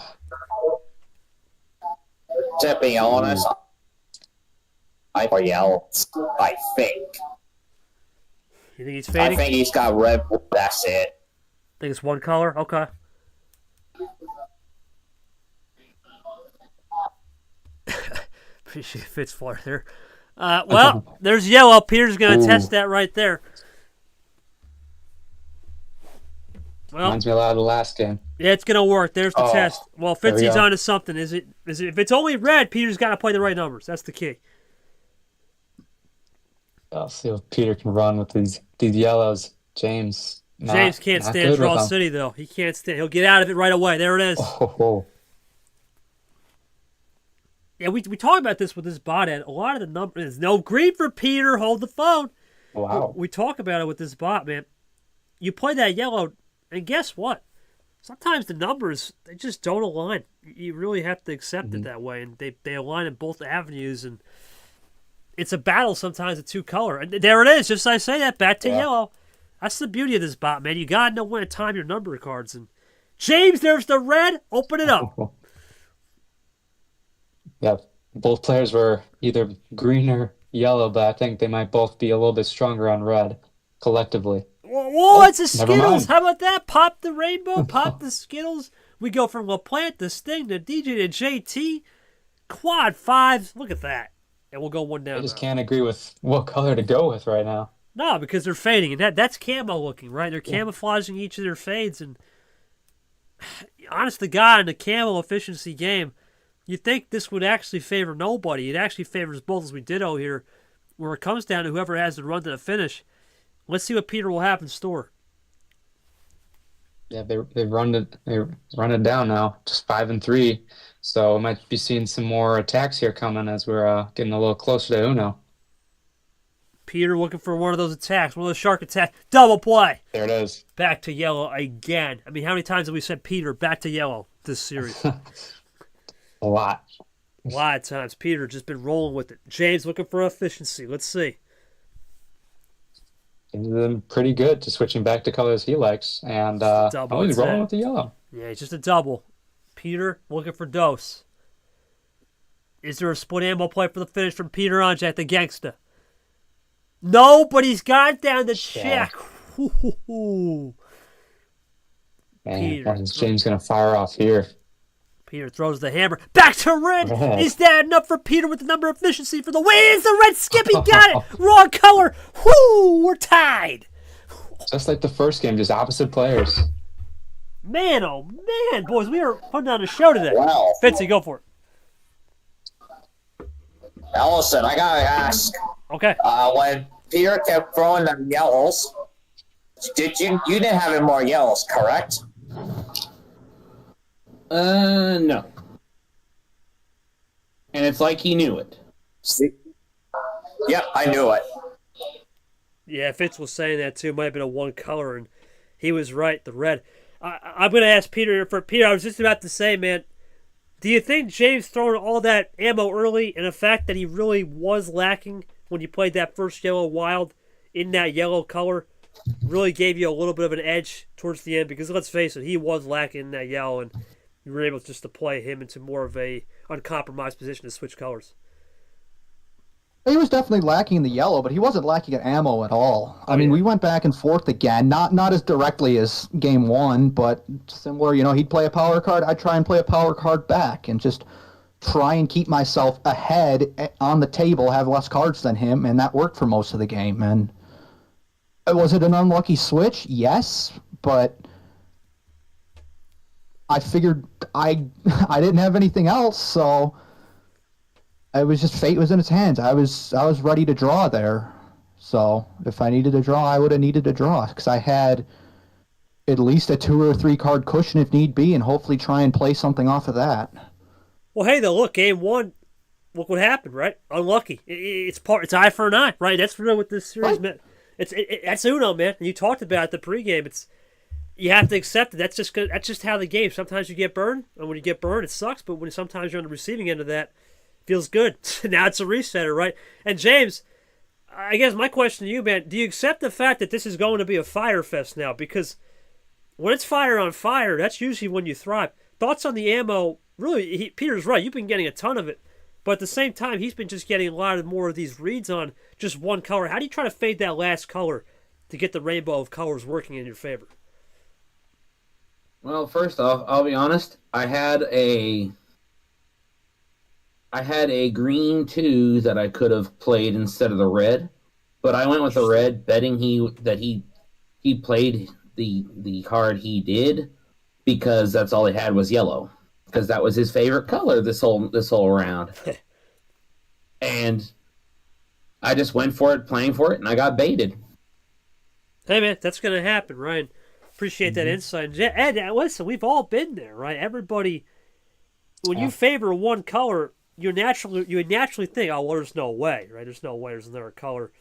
To be honest, I think. You think he's fading? I think he's got red. That's it. Think it's one color? Okay. Appreciate Fitz Flare there. Well, there's yellow. Peter's going to test that right there. Well, reminds me a lot of the last game. Yeah, it's going to work. There's the test. Well, Fitzy's onto something. Is it? If it's only red, Peter's got to play the right numbers. That's the key. I'll see if Peter can run with these yellows. James can't stand Draw City, though. He can't stand. He'll get out of it right away. There it is. Oh. Yeah, we talked about this with this bot ad. A lot of the numbers. No green for Peter. Hold the phone. Wow. We talk about it with this bot, man. You play that yellow, and guess what? Sometimes the numbers, they just don't align. You really have to accept it that way, and they align in both avenues, and it's a battle sometimes of 2-color. And there it is. Just as I say that, back to yellow. That's the beauty of this bot, man. You got to know when to time your number cards. And James, there's the red. Open it up. Yeah, both players were either green or yellow, but I think they might both be a little bit stronger on red collectively. Whoa, it's a Skittles. How about that? Pop the rainbow, pop the Skittles. We go from LaPlante to Sting to DJ to JT. Quad 5s. Look at that. And we'll go one down. I just can't agree with what color to go with right now. No, because they're fading. And that's camo looking, right? They're camouflaging each of their fades. And honest to God, in the camo efficiency game, you'd think this would actually favor nobody. It actually favors both, as we ditto here, where it comes down to whoever has the run to the finish. Let's see what Peter will have in store. Yeah, they run it down now, just 5 and 3. So we might be seeing some more attacks here coming as we're getting a little closer to Uno. Peter looking for one of those attacks, one of those shark attacks. Double play. There it is. Back to yellow again. I mean, how many times have we said Peter back to yellow this series? A lot. A lot of times. Peter just been rolling with it. James looking for efficiency. Let's see. He's been pretty good to switching back to colors he likes. And he's rolling with the yellow. Yeah, it's just a double. Peter looking for dose. Is there a split ammo play for the finish from Peter Onjak, the Gangsta? No, but he's got it down to check. Ooh. Man, Peter. when is James going to fire off here? Peter throws the hammer. Back to red. Red. Is that enough for Peter with the number efficiency for the win? It's the red. Skippy got it. Wrong color. Whoo, we're tied. Just like the first game, just opposite players. Man, oh man, boys, we are putting on a show today. Wow. Fitzy, go for it. Ellison, I gotta ask. Okay. When Peter kept throwing them yellows, you didn't have any more yellows, correct? No. And it's like he knew it. See? Yep, I knew it. Yeah, Fitz was saying that too. Might have been a one color, and he was right. The red. I'm going to ask Peter. For Peter, I was just about to say, man, do you think James throwing all that ammo early and the fact that he really was lacking when you played that first yellow wild in that yellow color really gave you a little bit of an edge towards the end? Because let's face it, he was lacking in that yellow, and you were able just to play him into more of a uncompromised position to switch colors. He was definitely lacking in the yellow, but he wasn't lacking at ammo at all. I mean, we went back and forth again, not as directly as game one, but similar. You know, he'd play a power card, I'd try and play a power card back, and just try and keep myself ahead on the table, have less cards than him, and that worked for most of the game. And was it an unlucky switch? Yes, but I figured I didn't have anything else, so it was just fate was in his hands. I was ready to draw there. So if I needed to draw, I would have needed to draw because I had at least a 2 or 3 card cushion if need be, and hopefully try and play something off of that. Well, hey, though, look, game one, look what happened, right? Unlucky. It's eye for an eye, right? That's really what this series meant. That's Uno, man. And you talked about it the pregame. You have to accept it. That's just how the game. Sometimes you get burned, and when you get burned, it sucks. But when sometimes you're on the receiving end of that, feels good. Now it's a resetter, right? And James, I guess my question to you, man, do you accept the fact that this is going to be a fire fest now? Because when it's fire on fire, that's usually when you thrive. Thoughts on the ammo? Really, Peter's right. You've been getting a ton of it. But at the same time, he's been just getting a lot more of these reads on just one color. How do you try to fade that last color to get the rainbow of colors working in your favor? Well, first off, I'll be honest. I had a green 2 that I could have played instead of the red, but I went with the red, betting he played the card he did because that's all he had was yellow, because that was his favorite color this whole round. And I just went for it, playing for it, and I got baited. Hey, man, that's going to happen, Ryan. Appreciate that insight. Ed, listen, we've all been there, right? Everybody, when you favor one color, you would naturally think, oh, well, there's no way, right? There's no way there's another color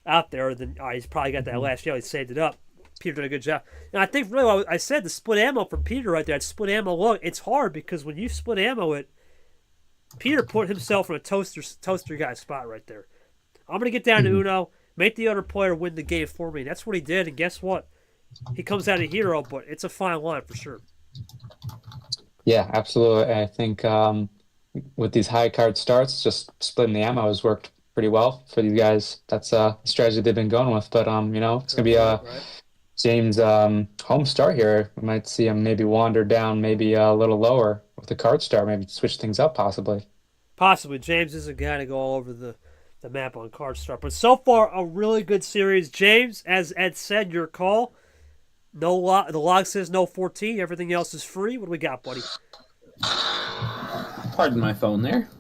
out there. Then he's probably got that last yellow. He saved it up. Peter did a good job. And I think really what I said, the split ammo from Peter right there, that split ammo look, it's hard because when you split ammo it, Peter put himself in a toaster guy spot right there. I'm going to get down to Uno, make the other player win the game for me. That's what he did, and guess what? He comes out a hero, but it's a fine line for sure. Yeah, absolutely. I think with these high card starts, just splitting the ammo has worked pretty well for these guys. That's a strategy they've been going with. But it's gonna be a James home start here. We might see him maybe wander down, maybe a little lower with the card start, maybe switch things up possibly. Possibly. James is a guy to go all over the map on card start. But so far, a really good series. James, as Ed said, your call. The log says no 14. Everything else is free. What do we got, buddy? Pardon my phone there.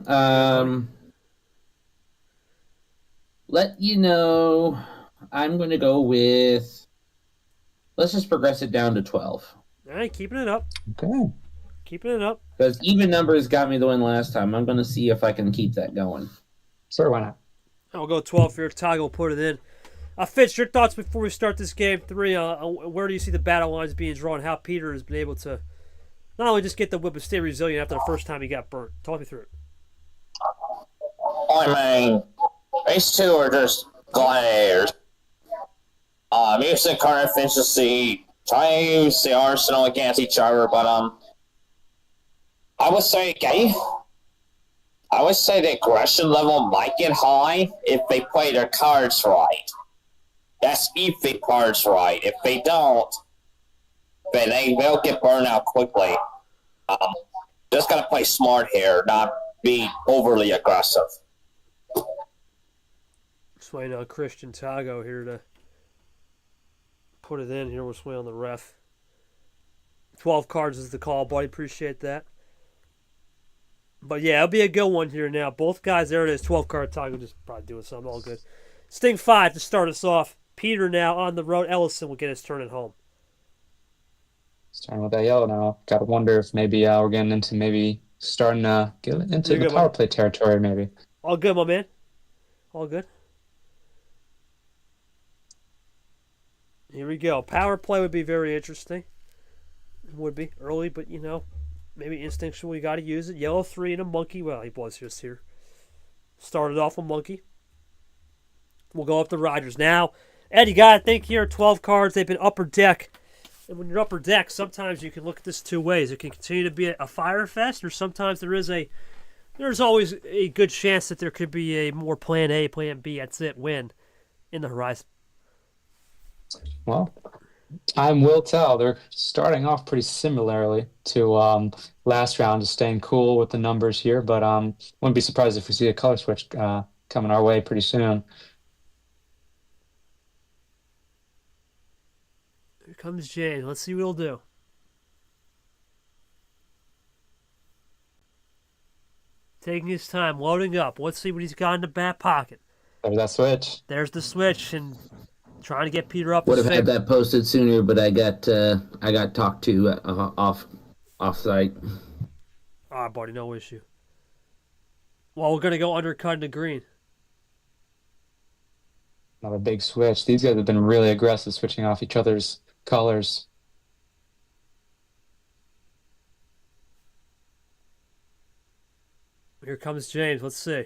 Let you know, I'm going to go with, let's just progress it down to 12. All right, keeping it up. Okay. Keeping it up. Because even numbers got me the win last time. I'm going to see if I can keep that going. Sure, why not? I'll go 12 here. Toggle will put it in. Fitz, your thoughts before we start this game 3? Where do you see the battle lines being drawn? How Peter has been able to not only just get the whip, but stay resilient after the first time he got burnt. Talk me through it. I mean, these two are just gladiators. Using card efficiency, trying to use the arsenal against each other, but I would say the aggression level might get high if they play their cards right. That's if the cards right. If they don't, then they'll get burned out quickly. Just gotta play smart here, not be overly aggressive. Just waiting on Christian Tago here to put it in here. We're just waiting on the ref. 12 cards is the call, buddy. Appreciate that. But yeah, it'll be a good one here now. Both guys, there it is. 12 card Tago, just probably doing something all good. Sting 5 to start us off. Peter now on the road. Ellison will get his turn at home. Starting with that yellow now. Got to wonder if maybe we're getting into maybe starting to get into You're the good, power buddy. play territory maybe. All good, my man. All good. Here we go. Power play would be very interesting. It would be early, but you know, maybe instinctual. You got to use it. Yellow 3 and a monkey. Well, he was just here. Started off a monkey. We'll go up to Rogers now. Ed, you got to think here. 12 cards. They've been upper deck. And when you're upper deck, sometimes you can look at this two ways. It can continue to be a fire fest, or sometimes there's always a good chance that there could be a more plan A, plan B, that's it, win in the horizon. Well, time will tell. They're starting off pretty similarly to last round, just staying cool with the numbers here. But wouldn't be surprised if we see a color switch coming our way pretty soon. Here comes James. Let's see what he'll do. Taking his time, loading up. Let's see what he's got in the back pocket. There's that switch. There's the switch, and trying to get Peter up. Would his have had favor. that posted sooner, but I got talked to off site. All right, buddy, no issue. Well, we're going to go undercut in the green. Another big switch. These guys have been really aggressive, switching off each other's colors. Here comes James. Let's see.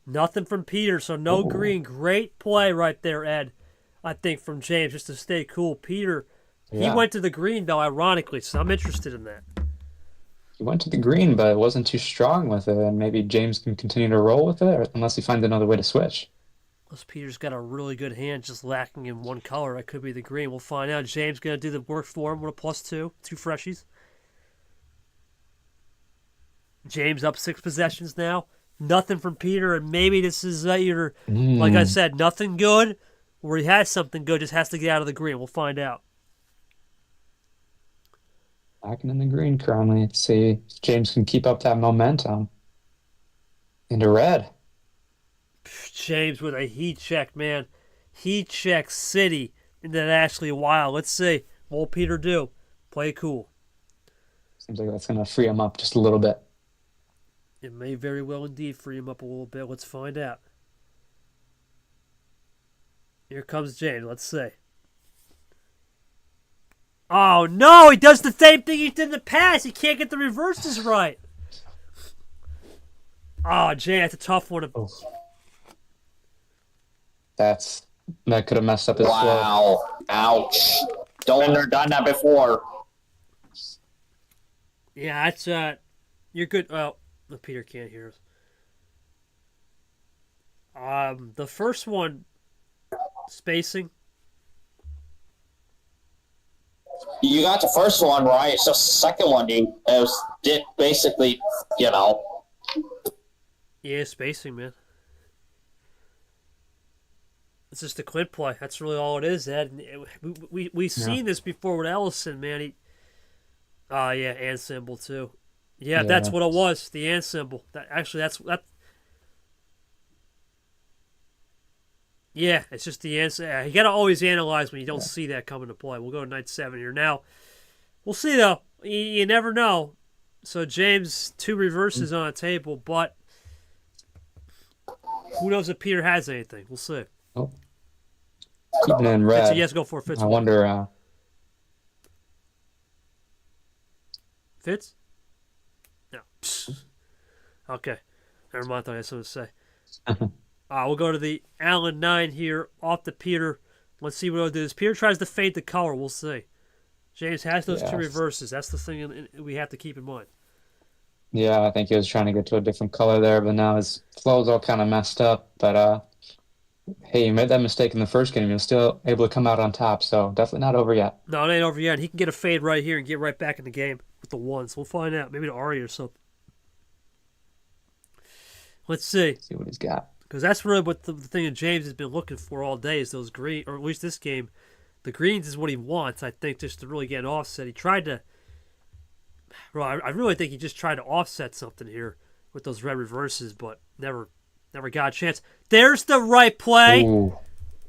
Nothing from Peter, so no Ooh. green. Great play right there, Ed. I think from James, just to stay cool. Peter, he Yeah. went to the green, though, ironically, so I'm interested in that. He went to the green, but wasn't too strong with it, and maybe James can continue to roll with it, or unless he finds another way to switch. Unless Peter's got a really good hand, just lacking in one color. That could be the green. We'll find out. James going to do the work for him with a +2. 2 freshies. James up 6 possessions now. Nothing from Peter, and maybe this is either, like I said, nothing good, or he has something good, just has to get out of the green. We'll find out. Backing in the green currently. Let's see if James can keep up that momentum. Into red. James with a heat check, man. Heat check City into Ashley Wild. Let's see. What will Peter do? Play it cool. Seems like that's going to free him up just a little bit. It may very well indeed free him up a little bit. Let's find out. Here comes James. Let's see. Oh, no! He does the same thing he did in the past. He can't get the reverses right. Oh, James, that's a tough one. Oh. That could have messed up his flow. Wow. Ouch. Don't have done that before. Yeah, that's you're good. Well, Peter can't hear us. The first one, spacing. You got the first one right. It's just the second one you did basically, you know. Yeah, spacing, man. It's just a Clint play. That's really all it is, Ed. We've seen this before with Ellison, man. Yeah, and symbol too. Yeah, that's what it was. The and symbol. That. Yeah, it's just the and. You gotta always analyze when you don't see that come into play. We'll go to night 7 here now. We'll see though. You never know. So James, 2 reverses on a table, but who knows if Peter has anything? We'll see. Oh. Keeping it in red. That's a yes, go for it. Fitz. I wonder. Fitz? No. Okay. Never mind. I thought I had something to say. We'll go to the Allen 9 here, off the Peter. Let's see what he'll do. Peter tries to fade the color. We'll see. James has those 2 reverses. That's the thing we have to keep in mind. Yeah, I think he was trying to get to a different color there, but now his flow's all kind of messed up. But hey, you made that mistake in the first game. You're still able to come out on top, so definitely not over yet. No, it ain't over yet. He can get a fade right here and get right back in the game with the ones. We'll find out. Maybe to Ari or something. Let's see. See what he's got. Because that's really what the thing that James has been looking for all day is those green, or at least this game. The greens is what he wants, I think, just to really get an offset. He tried to. Well, I really think he just tried to offset something here with those red reverses, but never got a chance. There's the right play. Ooh.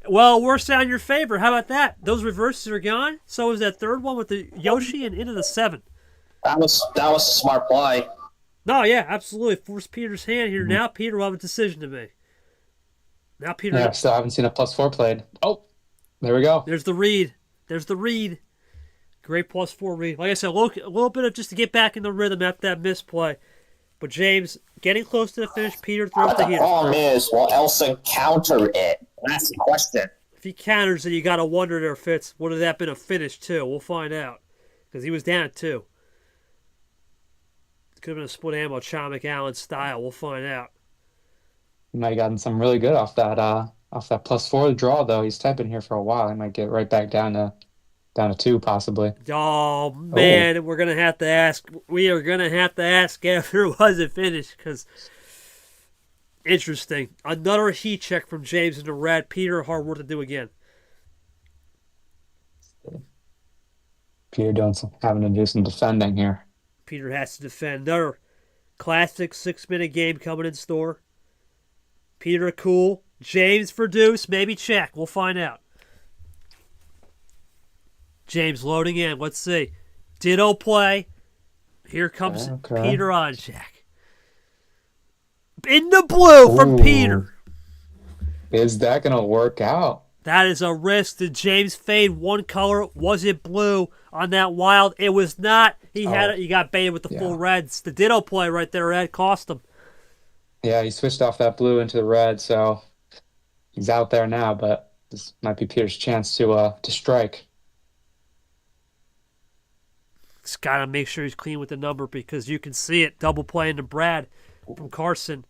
Well, it works out in your favor. How about that? Those reverses are gone. So is that third one with the Yoshi and into the 7. That was a smart play. No, yeah, absolutely. Force Peter's hand here. Now Peter will have a decision to make. Now Peter. Yeah, still haven't seen a +4 played. Oh, there we go. There's the read. There's the read. Great +4 read. Like I said, a little bit of just to get back in the rhythm after that misplay. But James getting close to the finish. Peter throws But the the heater. problem is, will Ellison counter it? That's the question. If he counters it, you got to wonder there, Fitz. Would have that been a finish, too? We'll find out. Because he was down at 2. It could have been a split ammo, Chomik Allen style. We'll find out. He might have gotten some really good off that +4 draw, though. He's typing here for a while. He might get right back down to 2, possibly. Oh, man, we're going to have to ask. We are going to have to ask after it wasn't finished. Because, interesting. Another heat check from James in the red. Peter, hard work to do again. Peter having to do some defending here. Peter has to defend. Another classic 6-minute game coming in store. Peter cool. James for deuce. Maybe check. We'll find out. James loading in. Let's see. Ditto play. Here comes Peter on check. In the blue from Peter. Is that going to work out? That is a risk. Did James fade one color? Was it blue on that wild? It was not. He had it. He got baited with the full reds. The ditto play right there, Ed, cost him. Yeah, he switched off that blue into the red, so he's out there now. But this might be Peter's chance to strike. Just got to make sure he's clean with the number because you can see it. Double play into Brad from Carson.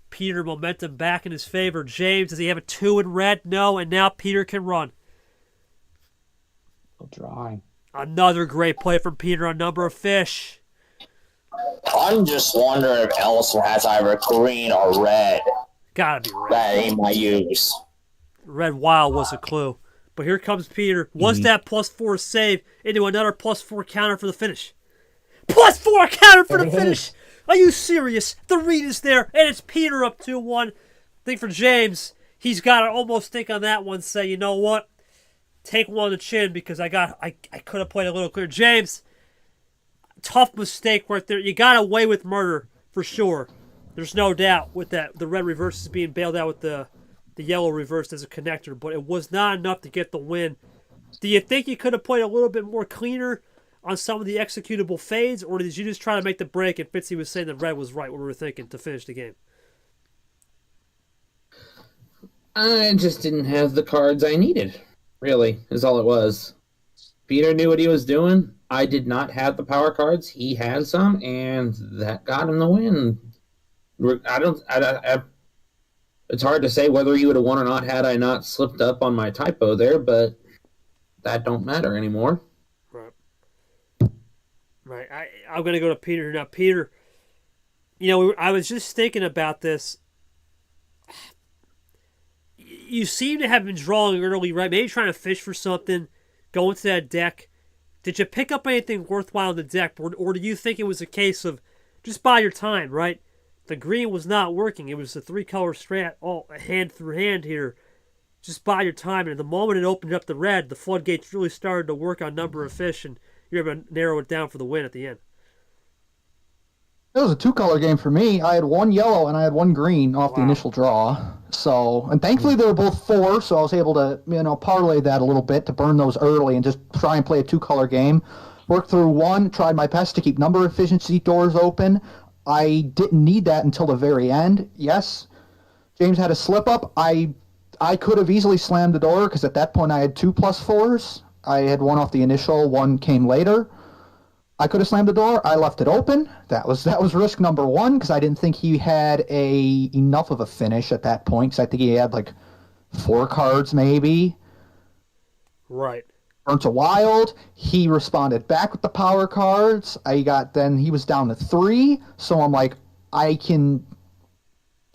Peter momentum back in his favor. James, does he have a 2 in red? No, and now Peter can run. Drawing. Another great play from Peter on number of fish. I'm just wondering if Ellison has either green or red Gotta be red. that he might use. Red wild was a clue. But here comes Peter. Was that +4 save into another +4 counter for the finish? +4 counter for the finish! Are you serious? The read is there, and it's Peter up 2-1. I think for James, he's got to almost think on that one, say, you know what? Take one on the chin because I could have played a little clearer. James, tough mistake right there. You got away with murder for sure. There's no doubt with that. The red reverse is being bailed out with the yellow reversed as a connector, but it was not enough to get the win. Do you think you could have played a little bit more cleaner on some of the executable fades, or did you just try to make the break and Fitzy was saying that red was right what we were thinking to finish the game? I just didn't have the cards I needed, really, is all it was. Peter knew what he was doing. I did not have the power cards. He had some, and that got him the win. It's hard to say whether he would have won or not had I not slipped up on my typo there, but that don't matter anymore. Right. I'm going to go to Peter now. Peter, I was just thinking about this. You seem to have been drawing early, right? Maybe trying to fish for something, go into that deck. Did you pick up anything worthwhile in the deck, or do you think it was a case of just buy your time, right? The green was not working. It was a 3-color strat, all hand through hand here. Just buy your time, and the moment it opened up the red, the floodgates really started to work on number of fish, and you're able to narrow it down for the win at the end. It was a 2-color game for me. I had 1 yellow and I had 1 green off the initial draw. So, and thankfully they were both 4, so I was able to, parlay that a little bit to burn those early and just try and play a 2-color game. Worked through 1, tried my best to keep number efficiency doors open. I didn't need that until the very end. Yes, James had a slip up. I could have easily slammed the door because at that point I had 2 +4s. I had 1 off the initial, 1 came later. I could have slammed the door. I left it open. That was risk number one because I didn't think he had enough of a finish at that point. Because I think he had like 4 cards maybe. Right. Burnt a Wild. He responded back with the power cards. Then he was down to 3. So I'm like, I can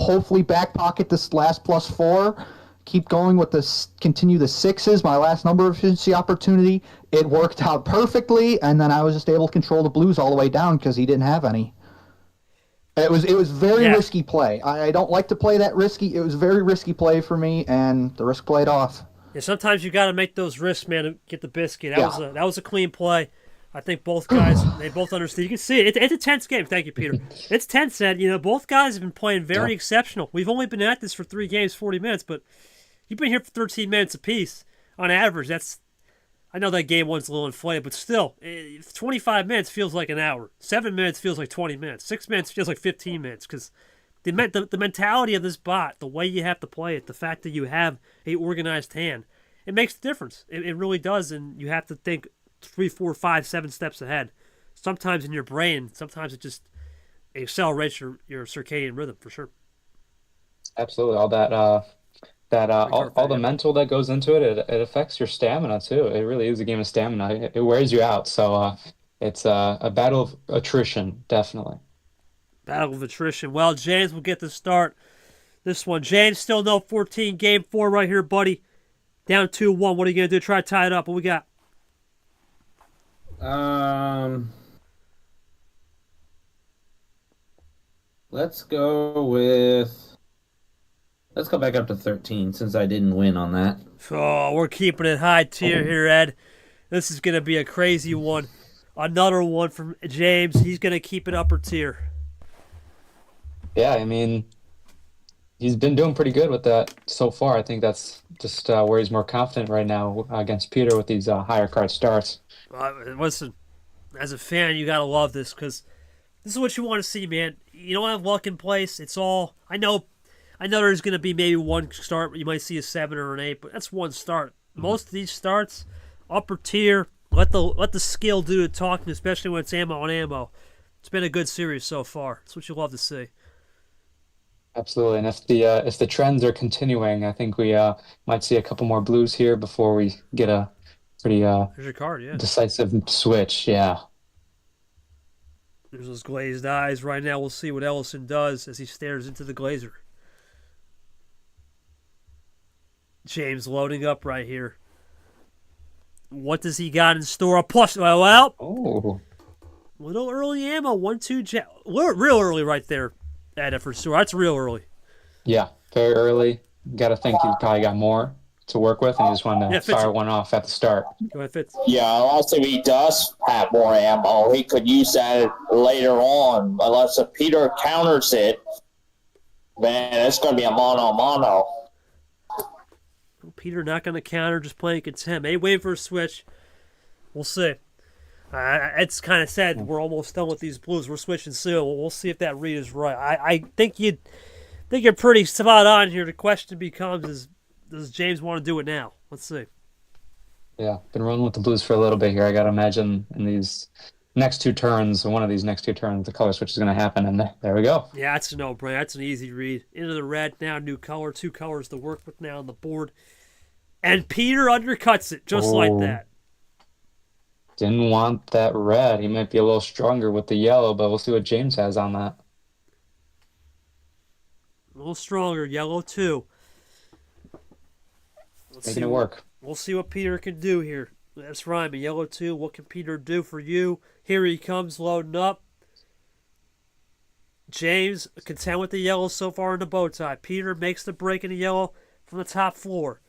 hopefully back pocket this last +4. Keep going with this, continue the 6s, my last number efficiency opportunity. It worked out perfectly, and then I was just able to control the blues all the way down because he didn't have any. It was very risky play. I don't like to play that risky. It was very risky play for me, and the risk played off. Yeah, sometimes you got to make those risks, man, to get the biscuit. That was a clean play. I think both guys, they both understand. You can see it. It's a tense game. Thank you, Peter. It's tense, and both guys have been playing very exceptional. We've only been at this for 3 games, 40 minutes, but you've been here for 13 minutes apiece on average. I know that game one's a little inflated, but still, 25 minutes feels like an hour. 7 minutes feels like 20 minutes. 6 minutes feels like 15 minutes because the mentality of this bot, the way you have to play it, the fact that you have a organized hand, it makes a difference. It really does, and you have to think 3, 4, 5, 7 steps ahead. Sometimes in your brain, sometimes it just accelerates your circadian rhythm for sure. Absolutely, all the mental that goes into it, it affects your stamina too. It really is a game of stamina. It wears you out. So it's a battle of attrition, definitely. Battle of attrition. Well, James will get the start this one. James, still no 14. Game 4 right here, buddy. Down 2-1. What are you going to do? Try to tie it up. What we got? Let's go back up to 13 since I didn't win on that. Oh, we're keeping it high tier here, Ed. This is going to be a crazy one. Another one from James. He's going to keep it upper tier. Yeah, I mean, he's been doing pretty good with that so far. I think that's just where he's more confident right now against Peter with these higher card starts. Listen, as a fan, you got to love this because this is what you want to see, man. You don't have luck in place. It's all – I know there's going to be maybe one start. You might see a 7 or an 8, but that's one start. Most of these starts, upper tier, let the skill do the talking, especially when it's ammo on ammo. It's been a good series so far. That's what you love to see. Absolutely, and if the trends are continuing, I think we might see a couple more blues here before we get a pretty There's your card, yeah. decisive switch. Yeah. There's those glazed eyes. Right now, we'll see what Ellison does as he stares into the glazer. James loading up right here. What does he got in store? A plus. Well, little early ammo. 1-2. Real early right there. At for sure. That's real early. Yeah, very early. Got to think he's probably got more to work with, and he just wanted to fire one off at the start. Go ahead, Fitz. Yeah, unless if he does have more ammo, he could use that later on. Unless if Peter counters it, man, it's going to be a mano-a-mano. Peter not going to counter, just playing against him. Hey, waiting for a switch. We'll see. It's kind of sad we're almost done with these blues. We're switching soon. We'll see if that read is right. I think you're pretty spot on here. The question becomes: does James want to do it now? Let's see. Yeah, been rolling with the blues for a little bit here. I got to imagine in these next 2 turns, one of these next 2 turns, the color switch is going to happen, and there we go. Yeah, that's a no-brainer. That's an easy read. Into the red now, new color, 2 colors to work with now on the board, and Peter undercuts it just like that. Didn't want that red. He might be a little stronger with the yellow, but we'll see what James has on that. A little stronger, yellow too. Making it work. We'll see what Peter can do here. That's right, yellow too. What can Peter do for you? Here he comes, loading up. James content with the yellow so far in the bow tie. Peter makes the break in the yellow from the top floor.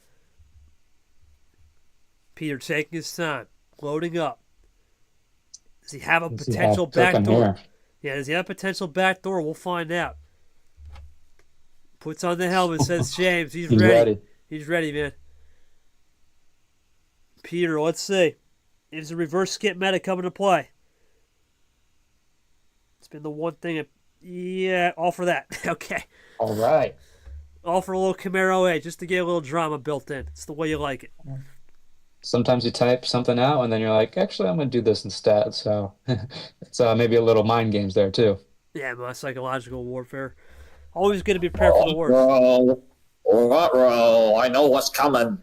Peter taking his time. Loading up. Does he have a potential back door? Yeah, does he have a potential back door? We'll find out. Puts on the helmet, says James. He's ready. He's ready, man. Peter, let's see. Is the reverse skip meta coming to play? It's been the one thing. All for that. Okay. All right. All for a little Camaro A, just to get a little drama built in. It's the way you like it. sometimes you type something out and then you're like, actually, I'm going to do this instead. So it's maybe a little mind games there too. Yeah, but psychological warfare. Always going to be prepared for the worst. I know what's coming.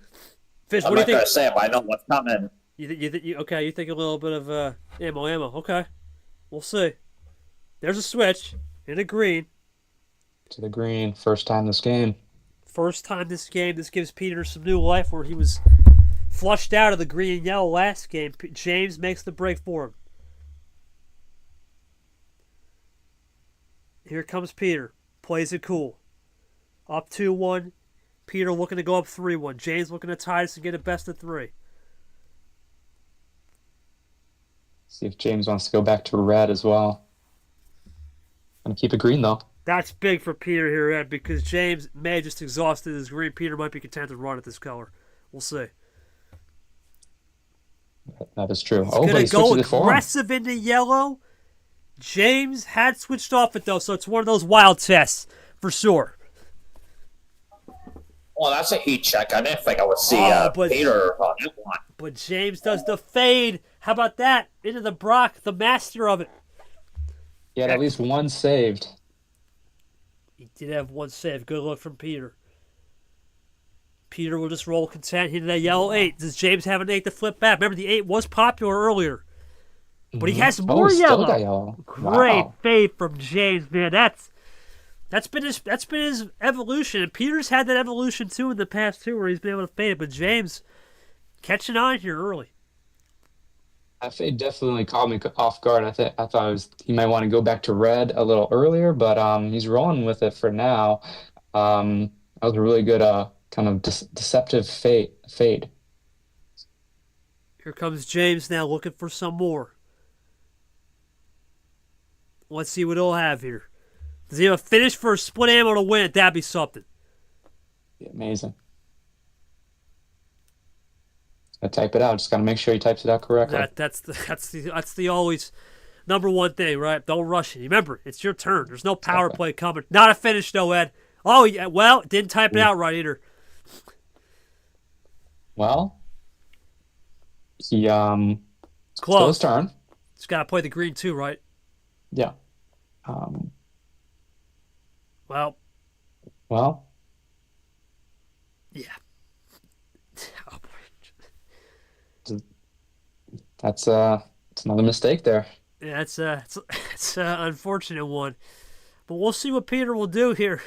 Fish, I'm what do you not think? gonna say it, but I know what's coming. Okay, you think a little bit of ammo. Okay, we'll see. There's a switch in a green. To the green, first time this game. First time this game. This gives Peter some new life where he was flushed out of the green and yellow last game. James makes the break for him. Here comes Peter. Plays it cool. Up 2-1. Peter looking to go up 3-1. James looking to tie this and get a best of 3. See if James wants to go back to red as well. Gonna keep it green though. That's big for Peter here, Ed, because James may have just exhausted his green. Peter might be content to run at this color. We'll see. That is true. He's but going he to go switches it for him. aggressive into yellow. James had switched off it, though, so it's one of those wild tests for sure. Well, that's a heat check. I didn't think I would see but- Peter on that one. But James does the fade. How about that? Into the Brock, the master of it. He had at least one saved. He did have one save. Good look from Peter. Peter will just roll content into that yellow 8. Does James have an 8 to flip back? Remember, the 8 was popular earlier. But he has more still yellow. got yellow. Great Wow. fade from James, man. That's been his evolution. And Peter's had that evolution too in the past too, where he's been able to fade it. But James catching on here early. That fade definitely caught me off guard. I thought he might want to go back to red a little earlier, but he's rolling with it for now. That was a really good kind of deceptive fade. Here comes James now looking for some more. Let's see what he'll have here. Does he have a finish for a split ammo to win it? That'd be something. Be amazing. Gotta type it out. Just gotta make sure he types it out correctly. That's the always number one thing, right? Don't rush it. Remember, it's your turn. There's no power play coming. Not a finish though, Ed. Oh yeah, well, didn't type it out right either. Well, he Close. still his turn. Just gotta play the green too, right? Yeah. Well, yeah. Oh, boy. That's another mistake there. Yeah, it's an unfortunate one, but we'll see what Peter will do here.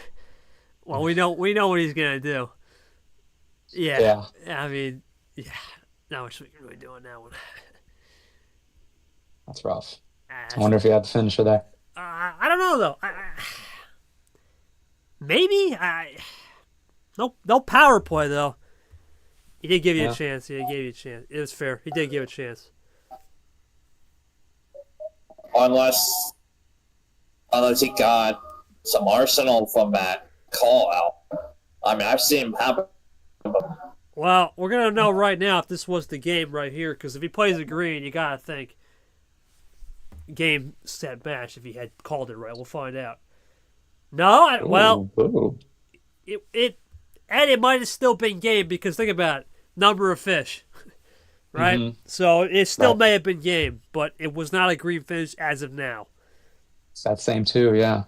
Well, we know what he's gonna do. Yeah. I mean, yeah. Not much we can really do on that one. That's rough. I wonder if he had the finisher there. I don't know though. Maybe. No power play though. He did give you a chance. He did give you a chance. It was fair. He did give a chance. Unless he got some arsenal from that call out. I mean, I've seen him happen. Well, we're gonna know right now if this was the game right here, because if he plays a green, you gotta think game, set, match. If he had called it right, we'll find out. No, it might have still been game, because think about it, number of fish, right? Mm-hmm. So it still may have been game, but it was not a green finish as of now. It's that same too, yeah.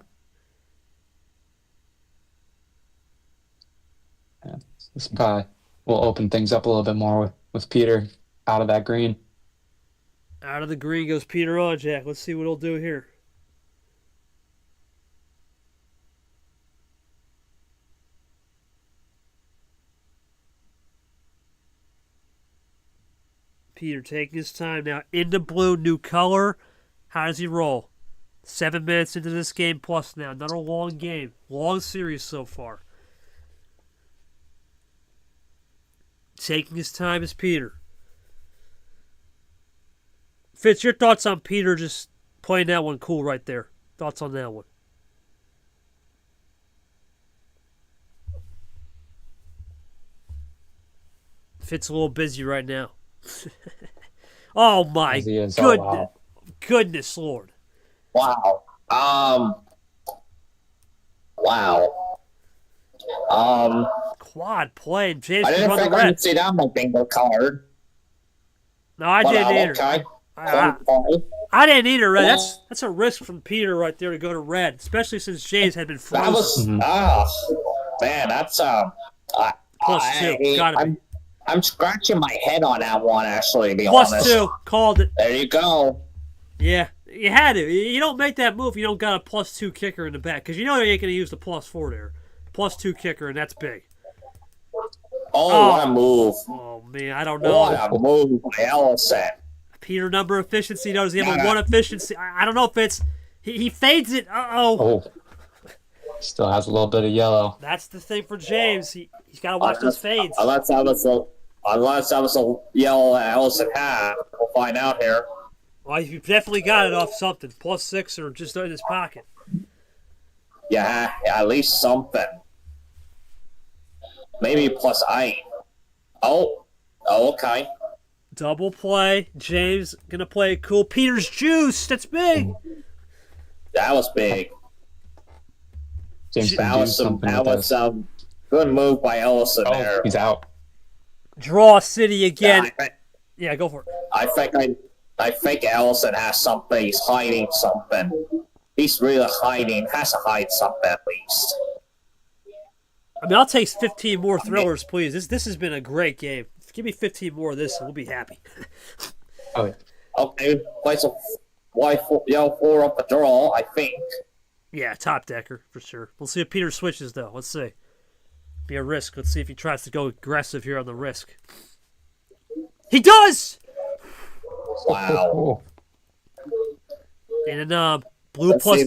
This probably will open things up a little bit more with Peter out of that green. Out of the green goes Peter on, Jack. Let's see what he'll do here. Peter taking his time now. Into blue, new color. How does he roll? 7 minutes into this game plus now. Another long game. Long series so far. Taking his time is Peter. Fitz, your thoughts on Peter just playing that one cool right there? Thoughts on that one? Fitz a little busy right now. Oh my goodness. Oh, wow. Goodness Lord. Wow. Wow. Quad play. James I didn't run the think I red. could see that on my bingo card. No, I But, didn't either. okay. I, I didn't either, Red. That's a risk from Peter right there to go to red, especially since James had been That frozen. was man. That's +2. Gotta be. I'm scratching my head on that one. Actually, to be Plus honest. +2. Called it. There you go. Yeah, you had to. You don't make that move if you don't got a +2 kicker in the back, because you know you ain't going to use the +4 there. +2 kicker, and that's big. Oh, what a move. Oh, man, I don't know. What a move by Ellison. Peter number efficiency. Does he have a 1 efficiency? I don't know if it's... He fades it. Uh-oh. Oh. Still has a little bit of yellow. That's the thing for James. He's got to watch those fades. Unless that was a yellow Ellison had. We'll find out here. Well, you definitely got it off something. +6 or just in his pocket. Yeah, at least something. Maybe +8. Oh, okay. Double play. James going to play it cool. Peter's juice. That's big. That was big. James That was some good move by Ellison there. He's out. Draw City again. Yeah, go for it. I think Ellison has something. He's hiding something. He's really hiding. Has to hide something at least. I mean, I'll take 15 more thrillers, please. This has been a great game. Give me 15 more of this, and we'll be happy. Oh, yeah. Okay, place a yellow 4 up a draw, I think. Yeah, top decker for sure. We'll see if Peter switches though. Let's see. Be a risk. Let's see if he tries to go aggressive here on the risk. He does. Wow. And then blue plus.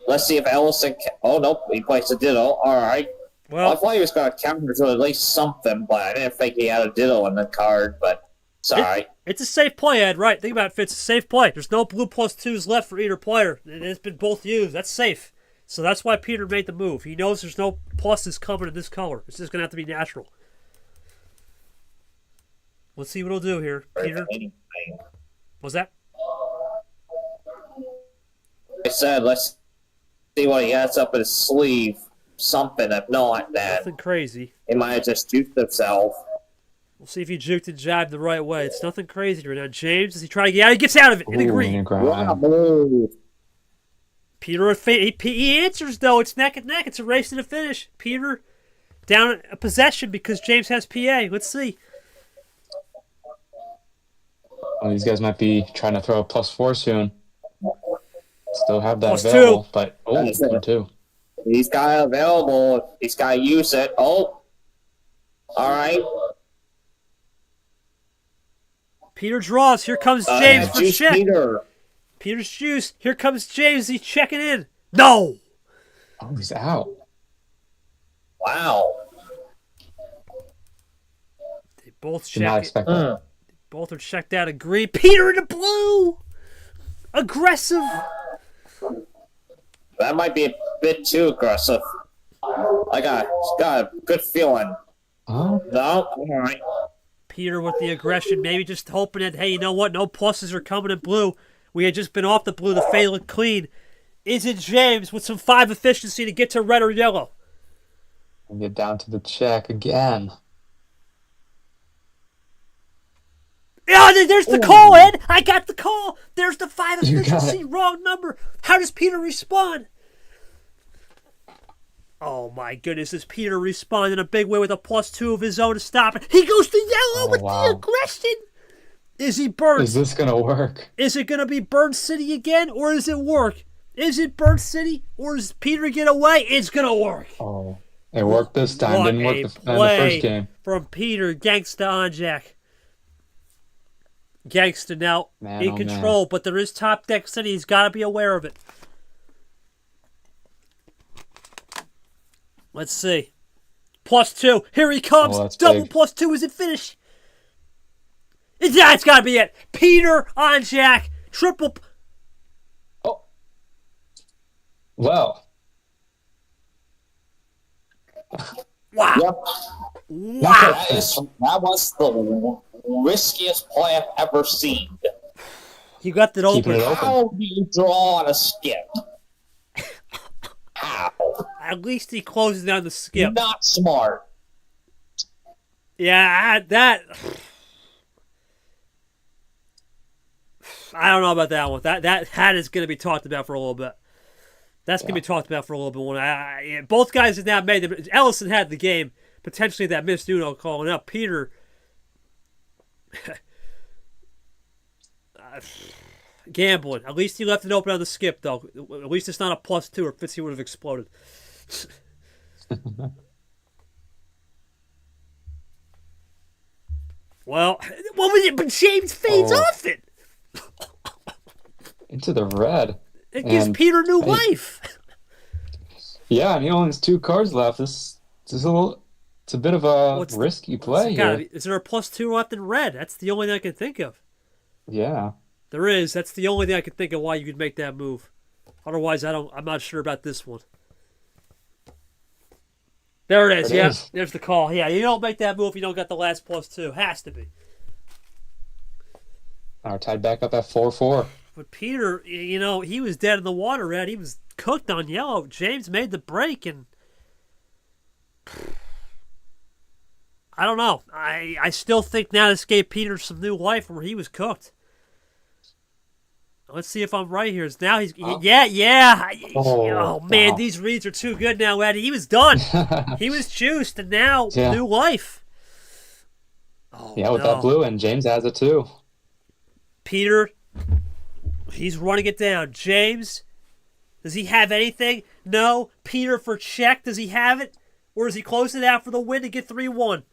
Let's see if Ellison can... Oh, nope. He plays a ditto. All right. Well, I thought he was going to counter to at least something, but I didn't think he had a ditto in the card, but it's all right. It's a safe play, Ed, right? Think about it, Fitz. It's a safe play. There's no blue +2s left for either player. It's been both used. That's safe. So that's why Peter made the move. He knows there's no pluses coming in this color. It's just going to have to be natural. Let's see what he'll do here. Peter. What's that? I said, let's see what he has up in his sleeve. Something, if not that. Nothing crazy. He might have just juked himself. We'll see if he juked and jabbed the right way. It's nothing crazy right now. James, does he try to get out? He gets out of it in the green. Peter, he answers, though. It's neck and neck. It's a race to the finish. Peter down a possession because James has PA. Let's see. Well, these guys might be trying to throw a +4 soon. Still have that +2. available, but +2. He's got it available. He's got to use it. Oh. All right. Peter draws. Here comes James for check. Peter's juice. Here comes James. He's checking in. No. Oh, he's out. Wow. They both Did not check expect it. that. Both are checked out of green. Peter in the blue. Aggressive. That might be a bit too aggressive. I got a good feeling. Oh. No? All right. Peter with the aggression, maybe just hoping that, hey, you know what? No pluses are coming in blue. We had just been off the blue. The fade looked clean. Is it James with some 5 efficiency to get to red or yellow? And get down to the check again. Yeah, there's the call, Ed. I got the call. There's the 5 efficiency. Wrong number. How does Peter respond? Oh, my goodness. Does Peter respond in a big way with a +2 of his own to stop it? He goes to yellow with the aggression. Is he burnt? Is this going to work? Is it going to be Burn City again, or does it work? Is it Burn City, or does Peter get away? It's going to work. Oh, it worked this time. What Didn't work a in the play first game. from Peter. Gangsta on Jack. Gangsta now in control, but there is top deck City. He's got to be aware of it. Let's see. +2. Here he comes. Double big. +2. Is it finished? Yeah, it's got to be it. Peter on Jack. Triple. Oh. Well. Wow. Yep. Wow. That was the riskiest play I've ever seen. You got that open. How do you draw on a skip? How? At least he closes down the skip. Not smart. Yeah, that. I don't know about that one. That hat is going to be talked about for a little bit. That's going to be talked about for a little bit. When both guys have now made it. Ellison had the game, potentially that missed Uno call. And now Peter. Gambling. At least he left it open on the skip, though. At least it's not a +2, or Fitzy would have exploded. Well, what was it? But James fades off it. Into the red. It gives Peter new life. Yeah, and he only has 2 cards left. This is a little. It's a bit of a risky play here. Is there a +2 left in red? That's the only thing I can think of. Yeah. There is. That's the only thing I can think of why you could make that move. Otherwise, I'm not sure about this one. There it is. Yeah, there's the call. Yeah, you don't make that move if you don't got the last +2. Has to be. We're tied back up at 4-4. But Peter, he was dead in the water, Red. He was cooked on yellow. James made the break, and I don't know. I still think now this gave Peter some new life where he was cooked. Let's see if I'm right here. Now he's yeah. Oh man, wow. These reads are too good now, Eddie. He was done. He was juiced, and now new life. Oh, yeah, with that blue, and James has it too. Peter, he's running it down. James, does he have anything? No. Peter for check. Does he have it, or is he closing it out for the win to get 3-1?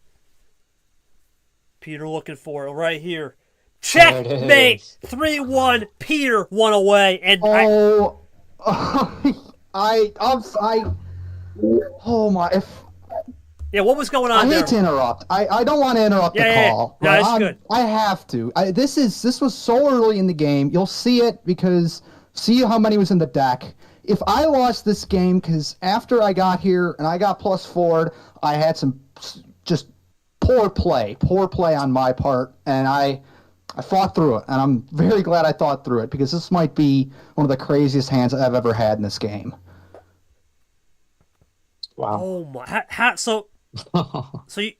Peter looking for it right here. Checkmate! 3-1. Peter won away, and oh my! What was going on there? I hate to interrupt. I don't want to interrupt the call. No, it's good. I have to. This was so early in the game. You'll see it because see how many was in the deck. If I lost this game, because after I got here and I got +4, I had some just poor play on my part, and I fought through it, and I'm very glad I thought through it because this might be one of the craziest hands I've ever had in this game. Wow. Oh my! So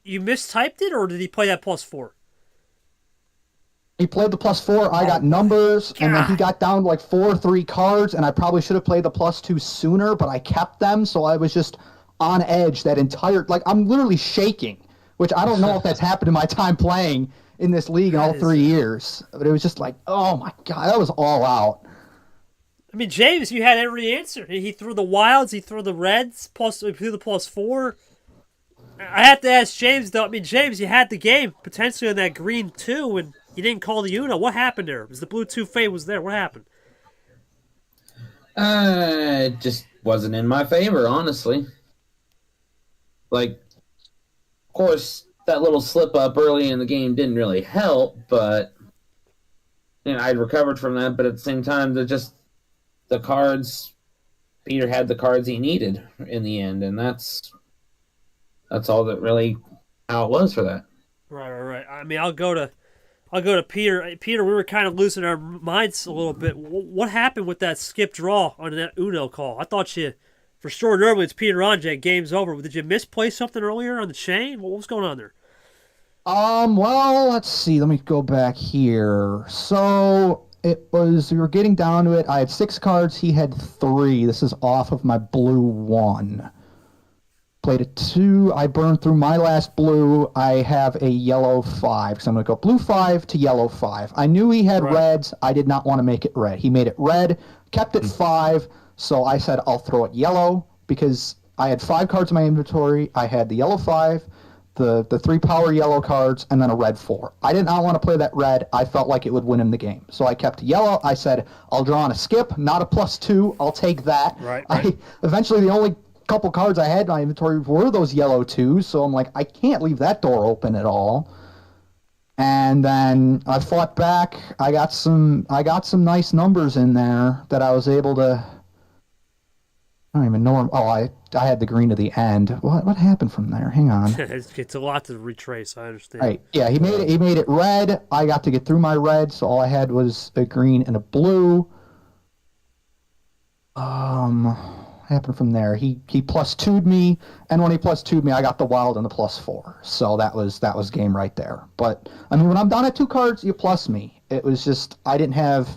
you mistyped it, or did he play that +4? He played the +4. I got numbers, and then he got down to like 4-3 cards, and I probably should have played the +2 sooner, but I kept them, so I was just on edge that entire. Like I'm literally shaking, which I don't know if that's happened in my time playing in this league in all 3 years. But it was just like, oh my God, that was all out. I mean, James, you had every answer. He threw the wilds, he threw the reds, he threw the +4. I have to ask James, though. I mean, James, you had the game potentially on that green 2, and you didn't call the Uno. What happened there? Was the blue 2 fade was there? What happened? It just wasn't in my favor, honestly. Like, of course, that little slip up early in the game didn't really help, but I'd recovered from that. But at the same time, the cards, Peter had the cards he needed in the end, and that's all that really how it was for that. Right. I mean, I'll go to Peter. Peter, we were kind of losing our minds a little bit. What happened with that skip draw on that Uno call? I thought for sure, normally it's Peter Anjay, game's over. Did you misplay something earlier on the chain? What was going on there? Well, let's see. Let me go back here. So we were getting down to it. I had 6 cards. He had 3. This is off of my blue 1. Played a 2. I burned through my last blue. I have a yellow 5. So I'm going to go blue 5 to yellow 5. I knew he had reds. I did not want to make it red. He made it red, kept it 5. So I said, I'll throw it yellow because I had 5 cards in my inventory. I had the yellow 5, the 3 power yellow cards, and then a red 4. I did not want to play that red. I felt like it would win him the game. So I kept yellow. I said, I'll draw on a skip, not a +2. I'll take that. Right. Eventually, the only couple cards I had in my inventory were those yellow 2s. So I'm like, I can't leave that door open at all. And then I fought back. I got some nice numbers in there that I was able to. I don't even know. I had the green to the end. What happened from there? Hang on. It's a lot to retrace. I understand. Right. Yeah, he made it red. I got to get through my red, so all I had was a green and a blue. happened from there? He plus two'd me, and when he plus two'd me, I got the wild and the +4. So that was game right there. But I mean, when I'm down at 2 cards, you plus me. It was just I didn't have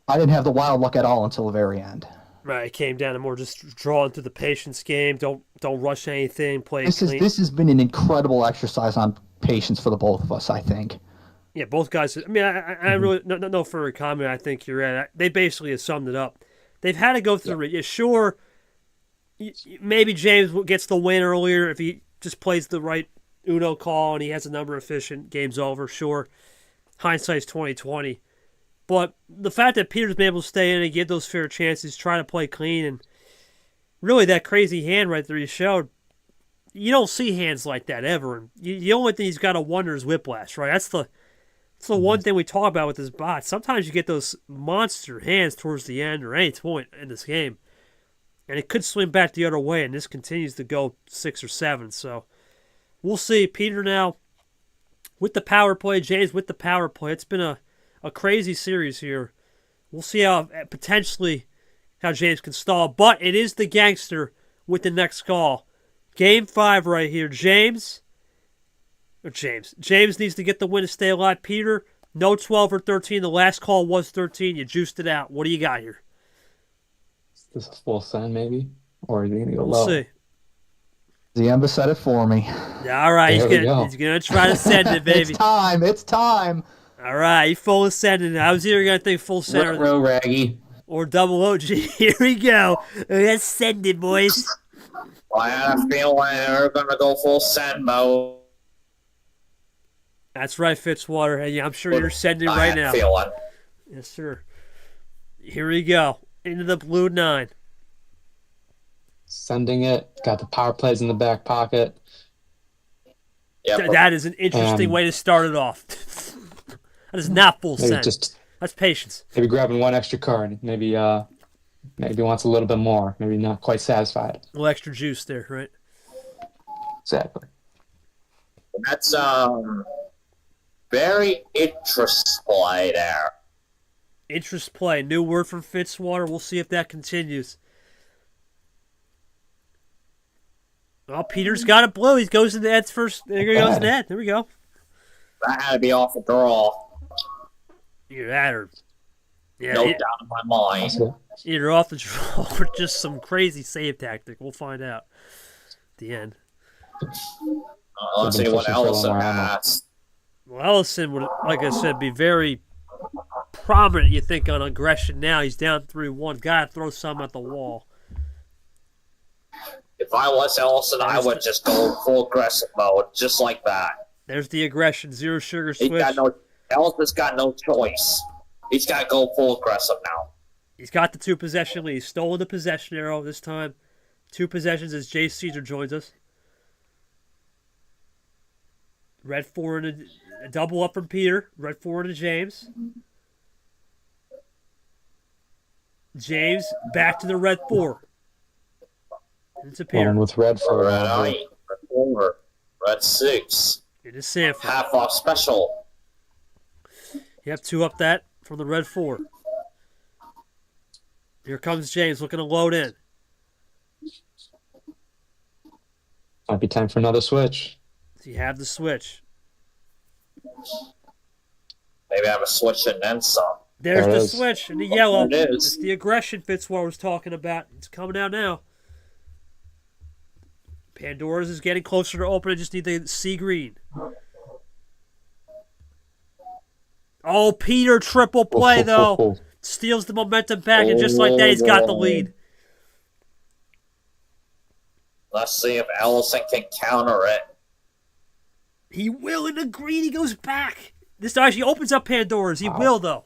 the wild luck at all until the very end. Right, it came down to more just drawing through the patience game. Don't rush anything. Play This clean. has been an incredible exercise on patience for the both of us, I think. Yeah, both guys. I mean, I really no further comment. I think you're right. They basically have summed it up. They've had to go through it. Yeah, sure. Maybe James gets the win earlier if he just plays the right Uno call and he has a number of efficient games over. Sure, hindsight's 20/20. But the fact that Peter's been able to stay in and get those fair chances, try to play clean, and really that crazy hand right there he showed. You don't see hands like that ever. And the only thing he's got to wonder is whiplash, right? That's the one thing we talk about with this bot. Sometimes you get those monster hands towards the end or any point in this game, and it could swing back the other way, and this continues to go 6 or 7. So we'll see. Peter now with the power play, James with the power play. It's been a crazy series here. We'll see how James can stall, but it is the Gangster with the next call. Game 5 right here. James needs to get the win to stay alive. Peter, no 12 or 13. The last call was 13. You juiced it out. What do you got here? Is this a full send, maybe? Or is he going to go We'll low? see. Ziemba said it for me. All right, he's There we going to try to send it, baby. It's time. All right, he full sending. I was either going to think full center Row Raggy. or double OG. Here we go. Let's send it, boys. I had a feeling they were going to go full send mode. That's right, Fitzwater. And yeah, I'm sure you're sending I right had a now. feeling. Yes, sir. Here we go. Into the blue 9. Sending it. Got the power plays in the back pocket. Yeah, That is an interesting way to start it off. That is not full Maybe send. just That's patience. maybe grabbing one extra card. Maybe wants a little bit more. Maybe not quite satisfied. A little extra juice there, right? Exactly. that's very interesting play there. Interest play. New word from Fitzwater. We'll see if that continues. Well, Peter's got it blue. He goes into Ed's first. There he goes to Ed. There we go. That had to be off the draw. Either that or... Yeah, No doubt in my mind. That's good. either off the draw or just some crazy save tactic. We'll find out at the end. Let's see what Ellison has. Well, Ellison would, like I said, be very prominent, you think, on aggression now. He's down 3-1. Got to throw some at the wall. If I was Ellison, I would just go full aggressive mode, just like that. There's the aggression. Zero sugar switch. Ellison's got no choice. He's got to go full aggressive now. He's got the 2 possession lead. He's stolen the possession arrow this time. 2 possessions as Jay Caesar joins us. Red 4 and a double up from Peter. Red 4 into James. James back to the red 4. Into Peter. Going with red for Red 8, red 4, red 6. It is Sanford. Half off special. You have 2 up that from the red 4. Here comes James looking to load in. Might be time for another switch. So you have the switch. Maybe have a switch and then some. There's There it the is. switch in the yellow. There it is. It's the aggression Fitzwater was talking about. It's coming out now. Pandora's is getting closer to open. I just need to see green. Oh, Peter triple play, though. Steals the momentum back, and just like that, he's got the lead. Let's see if Ellison can counter it. He will in the green. He goes back. This actually opens up Pandora's. He will, though.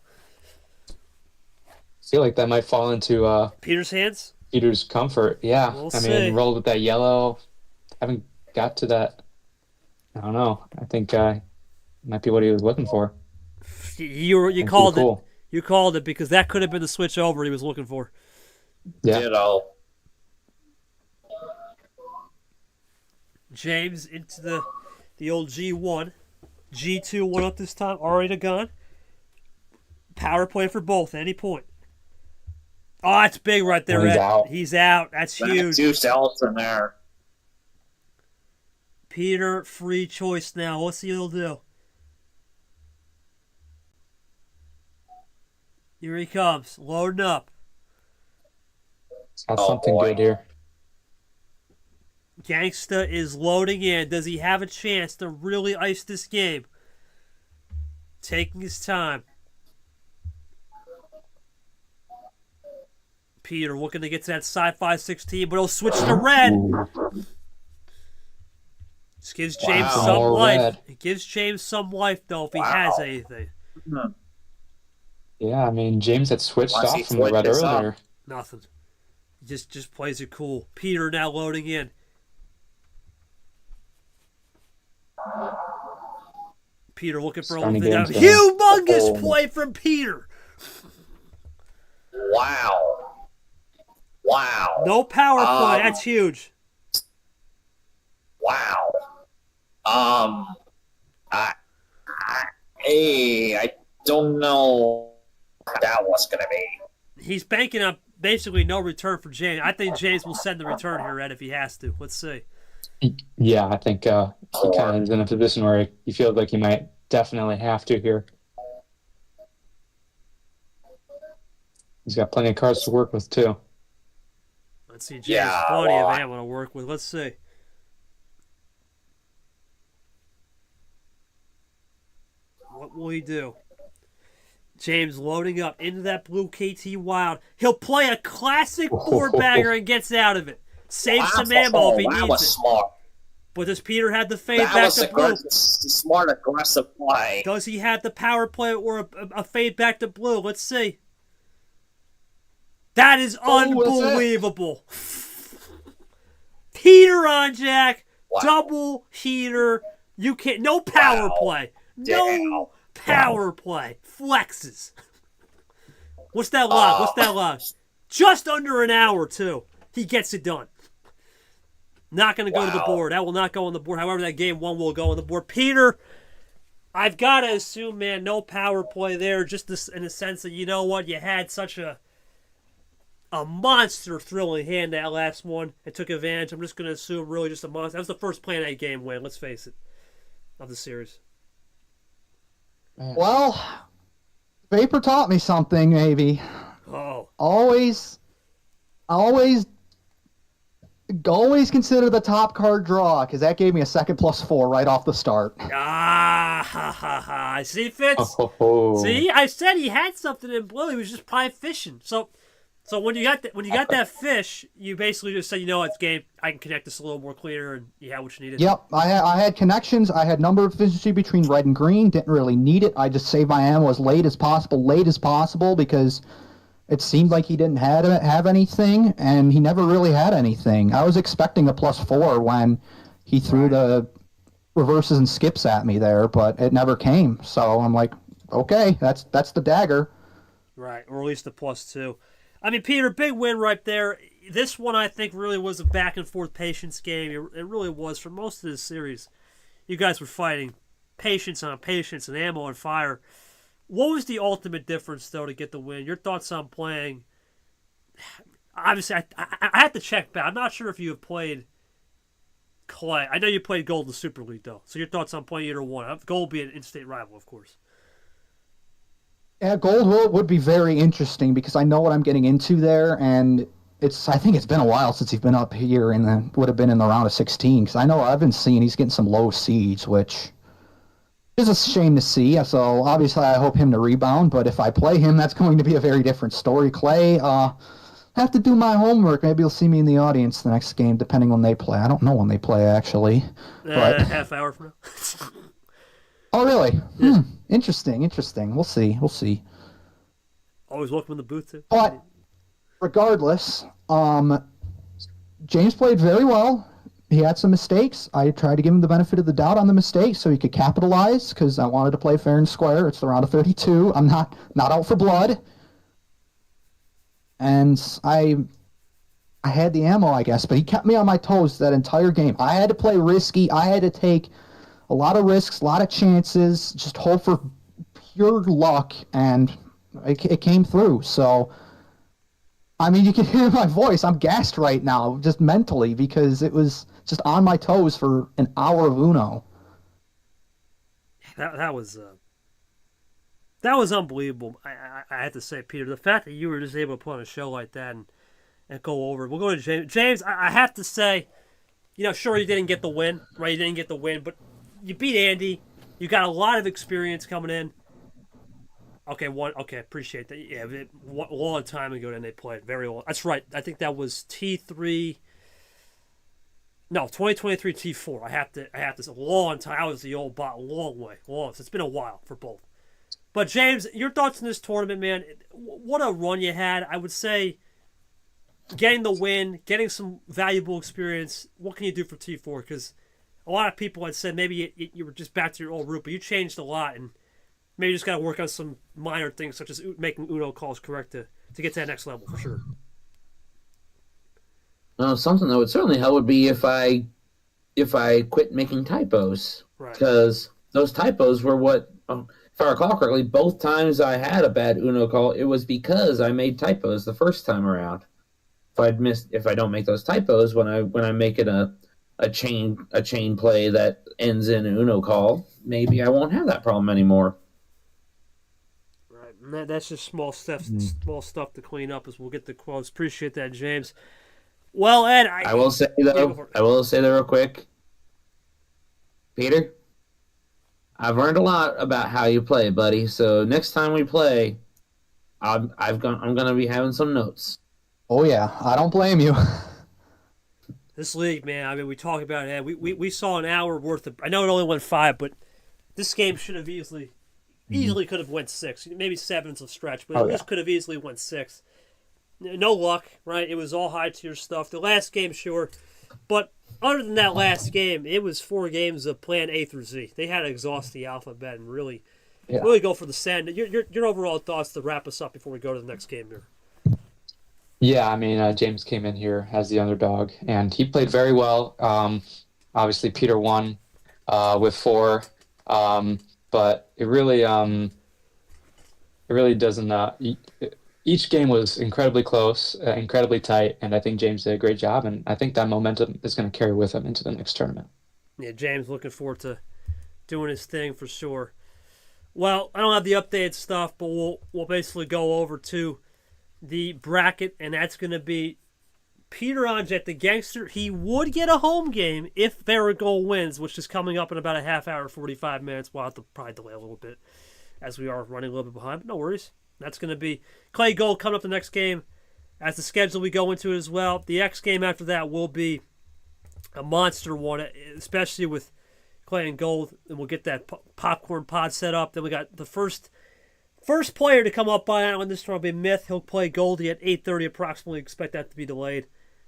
I feel like that might fall into Peter's hands? Peter's comfort. Yeah. We'll I see. mean, rolled with that yellow. Haven't got to that. I don't know. I think might be what he was looking for. You That's called pretty cool. it. You called it because that could have been the switch over he was looking for. Yeah. Ditto. James into the old G1. G2 one up this time. Already gone. Power play for both at any point. Oh, that's big right there, He's Ed. out. He's out. That's huge. Juice Ellison there. Peter, free choice now. Let's see what he'll do. Here he comes, loading up. Got Oh, something boy. good here. Gangsta is loading in. Does he have a chance to really ice this game? Taking his time. Peter looking to get to that sci-fi 16, but he'll switch to red. This gives James Wow. some More life. red. It gives James some life, though, if he Wow. has anything. Yeah, I mean, James had switched Once he off from the red switches up. earlier. Nothing. He just plays it cool. Peter now loading in. Peter looking for a Starting little games bit. down. Humongous Oh. play from Peter. Wow. Wow. No power play. Um, That's huge. Wow. I don't know what that was going to be. He's banking on basically no return for James. I think James will send the return here, Ed, if he has to. Let's see. Yeah, I think he kind of is in a position where he feels like he might definitely have to here. He's got plenty of cards to work with, too. Let's see. James, Yeah, plenty well, of ammo to work with. Let's see. What will he do? James loading up into that blue KT Wild. He'll play a classic four-bagger and gets out of it. Saves some ammo if he that needs was it. smart. But does Peter have the fade That back was to a blue? good, smart, aggressive play. Does he have the power play or a fade back to blue? Let's see. That is unbelievable. Peter on Jack. Wow. Double heater. You can't. No power play. No power play. Flexes. What's that log? What's that log? Just under an hour, too. He gets it done. Not going to go to the board. That will not go on the board. However, that game one will go on the board. Peter, I've got to assume, man, no power play there. Just this, in the sense that, you know what, you had such a monster thrilling hand that last one. It took advantage. I'm just going to assume really just a monster. That was the first Plan A game win, let's face it, of the series. Well, Vapor taught me something, maybe. Oh. Always consider the top card draw, because that gave me a second +4 right off the start. Ah, ha, ha, ha. See, Fitz? Oh. See, I said he had something in blue. He was just probably fishing. So when you got that fish, you basically just said, you know what, it's game. I can connect this a little more clear, and you had what you needed. Yep, I had connections. I had number efficiency between red and green. Didn't really need it. I just saved my ammo as late as possible, because it seemed like he didn't have anything, and he never really had anything. I was expecting a +4 when he threw the reverses and skips at me there, but it never came. So I'm like, okay, that's the dagger. Right, or at least the +2. I mean, Peter, big win right there. This one, I think, really was a back-and-forth patience game. It really was. For most of this series, you guys were fighting patience on patience and ammo on fire. What was the ultimate difference, though, to get the win? Your thoughts on playing? Obviously, I have to check back. I'm not sure if you have played Clay. I know you played Gold in the Super League, though. So your thoughts on playing either one? Gold being an in-state rival, of course. Yeah, Gold would be very interesting, because I know what I'm getting into there, and I think it's been a while since he's been up here, and would have been in the round of 16, because I know I've been seeing he's getting some low seeds, which is a shame to see. So obviously I hope him to rebound, but if I play him, that's going to be a very different story. Clay, have to do my homework. Maybe you'll see me in the audience the next game, depending when they play. I don't know when they play, actually. But Half hour from now. oh, really? Yeah. Interesting. We'll see. Always welcome in the booth, too. But regardless, James played very well. He had some mistakes. I tried to give him the benefit of the doubt on the mistakes so he could capitalize, because I wanted to play fair and square. It's the round of 32. I'm not out for blood. And I had the ammo, I guess, but he kept me on my toes that entire game. I had to play risky. I had to take a lot of risks, a lot of chances, just hope for pure luck, and it came through. So I mean, you can hear my voice. I'm gassed right now, just mentally, because it was just on my toes for an hour of Uno. That was unbelievable. I have to say, Peter, the fact that you were just able to put on a show like that and go over. We'll go to James. James, I have to say, sure you didn't get the win, right? You didn't get the win, but you beat Andy. You got a lot of experience coming in. Okay, appreciate that. Yeah, a long time ago, then they played very long. That's right. I think that was T3. No, 2023 T4. I have to. A long time. I was the old bot. Long way. Long. So it's been a while for both. But James, your thoughts on this tournament, man? What a run you had. I would say, getting the win, getting some valuable experience. What can you do for T4? Because a lot of people had said maybe you were just back to your old route, but you changed a lot, and maybe you just got to work on some minor things, such as making Uno calls correct to get to that next level, for sure. Something that would certainly help would be if I quit making typos. Right. Because those typos were what, if I recall correctly, both times I had a bad Uno call, it was because I made typos the first time around. If I don't make those typos when I make it a chain play that ends in an Uno call, maybe I won't have that problem anymore. Right, that's just small stuff to clean up as we'll get the quotes. Appreciate that, James. Well, Ed, I will say though, real quick, Peter, I've learned a lot about how you play, buddy. So next time we play, I'm gonna be having some notes. Oh yeah, I don't blame you. This league, man. I mean, we talk about it. We saw an hour worth of. I know it only went 5, but this game should have easily could have went 6, maybe 7's a stretch, but at least could have easily went 6. No luck, right? It was all high tier stuff. The last game, sure, but other than that last game, it was 4 games of Plan A through Z. They had to exhaust the alphabet and really go for the sand. Your overall thoughts to wrap us up before we go to the next game here. Yeah, I mean, James came in here as the underdog, and he played very well. Obviously, Peter won with 4, but it really doesn't. Each game was incredibly close, incredibly tight, and I think James did a great job, and I think that momentum is going to carry with him into the next tournament. Yeah, James looking forward to doing his thing for sure. Well, I don't have the updated stuff, but we'll basically go over to the bracket, and that's going to be Peter Onjet, the Gangster. He would get a home game if Barragol wins, which is coming up in about a half hour, 45 minutes. We'll have to probably delay a little bit as we are running a little bit behind, but no worries. That's going to be Clay Gold coming up the next game. As the schedule we go into it as well. The X game after that will be a monster one, especially with Clay and Gold, and we'll get that popcorn pod set up. Then we got the first player to come up by Island this time will be Myth. He'll play Goldie at 8:30 approximately. Expect that to be delayed.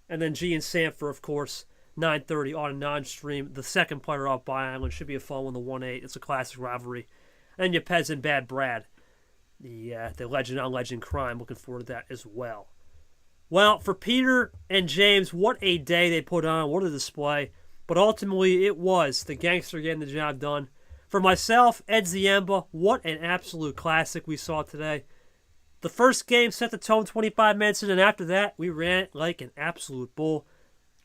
And then G and Sanford, of course, 9:30 on a non-stream. The second player up by Island should be a fun one, the 1-8. It's a classic rivalry. And your Pez and Bad Brad, the legend on legend crime. Looking forward to that as well. Well, for Peter and James, what a day they put on. What a display. But ultimately, it was the Gangster getting the job done. For myself, Ed Ziemba, what an absolute classic we saw today. The first game set the tone 25 minutes in, and after that, we ran it like an absolute bull.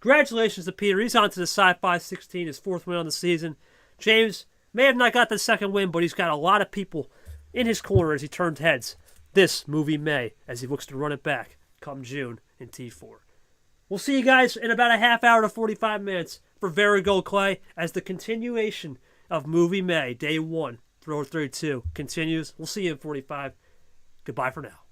Congratulations to Peter. He's on to the Sci-Fi 16, his 4th win on the season. James may have not got the second win, but he's got a lot of people in his corner as he turned heads this movie May, as he looks to run it back come June in T4. We'll see you guys in about a half hour to 45 minutes for Varigo Clay as the continuation of movie May, day 1, throw 32 continues. We'll see you in 45. Goodbye for now.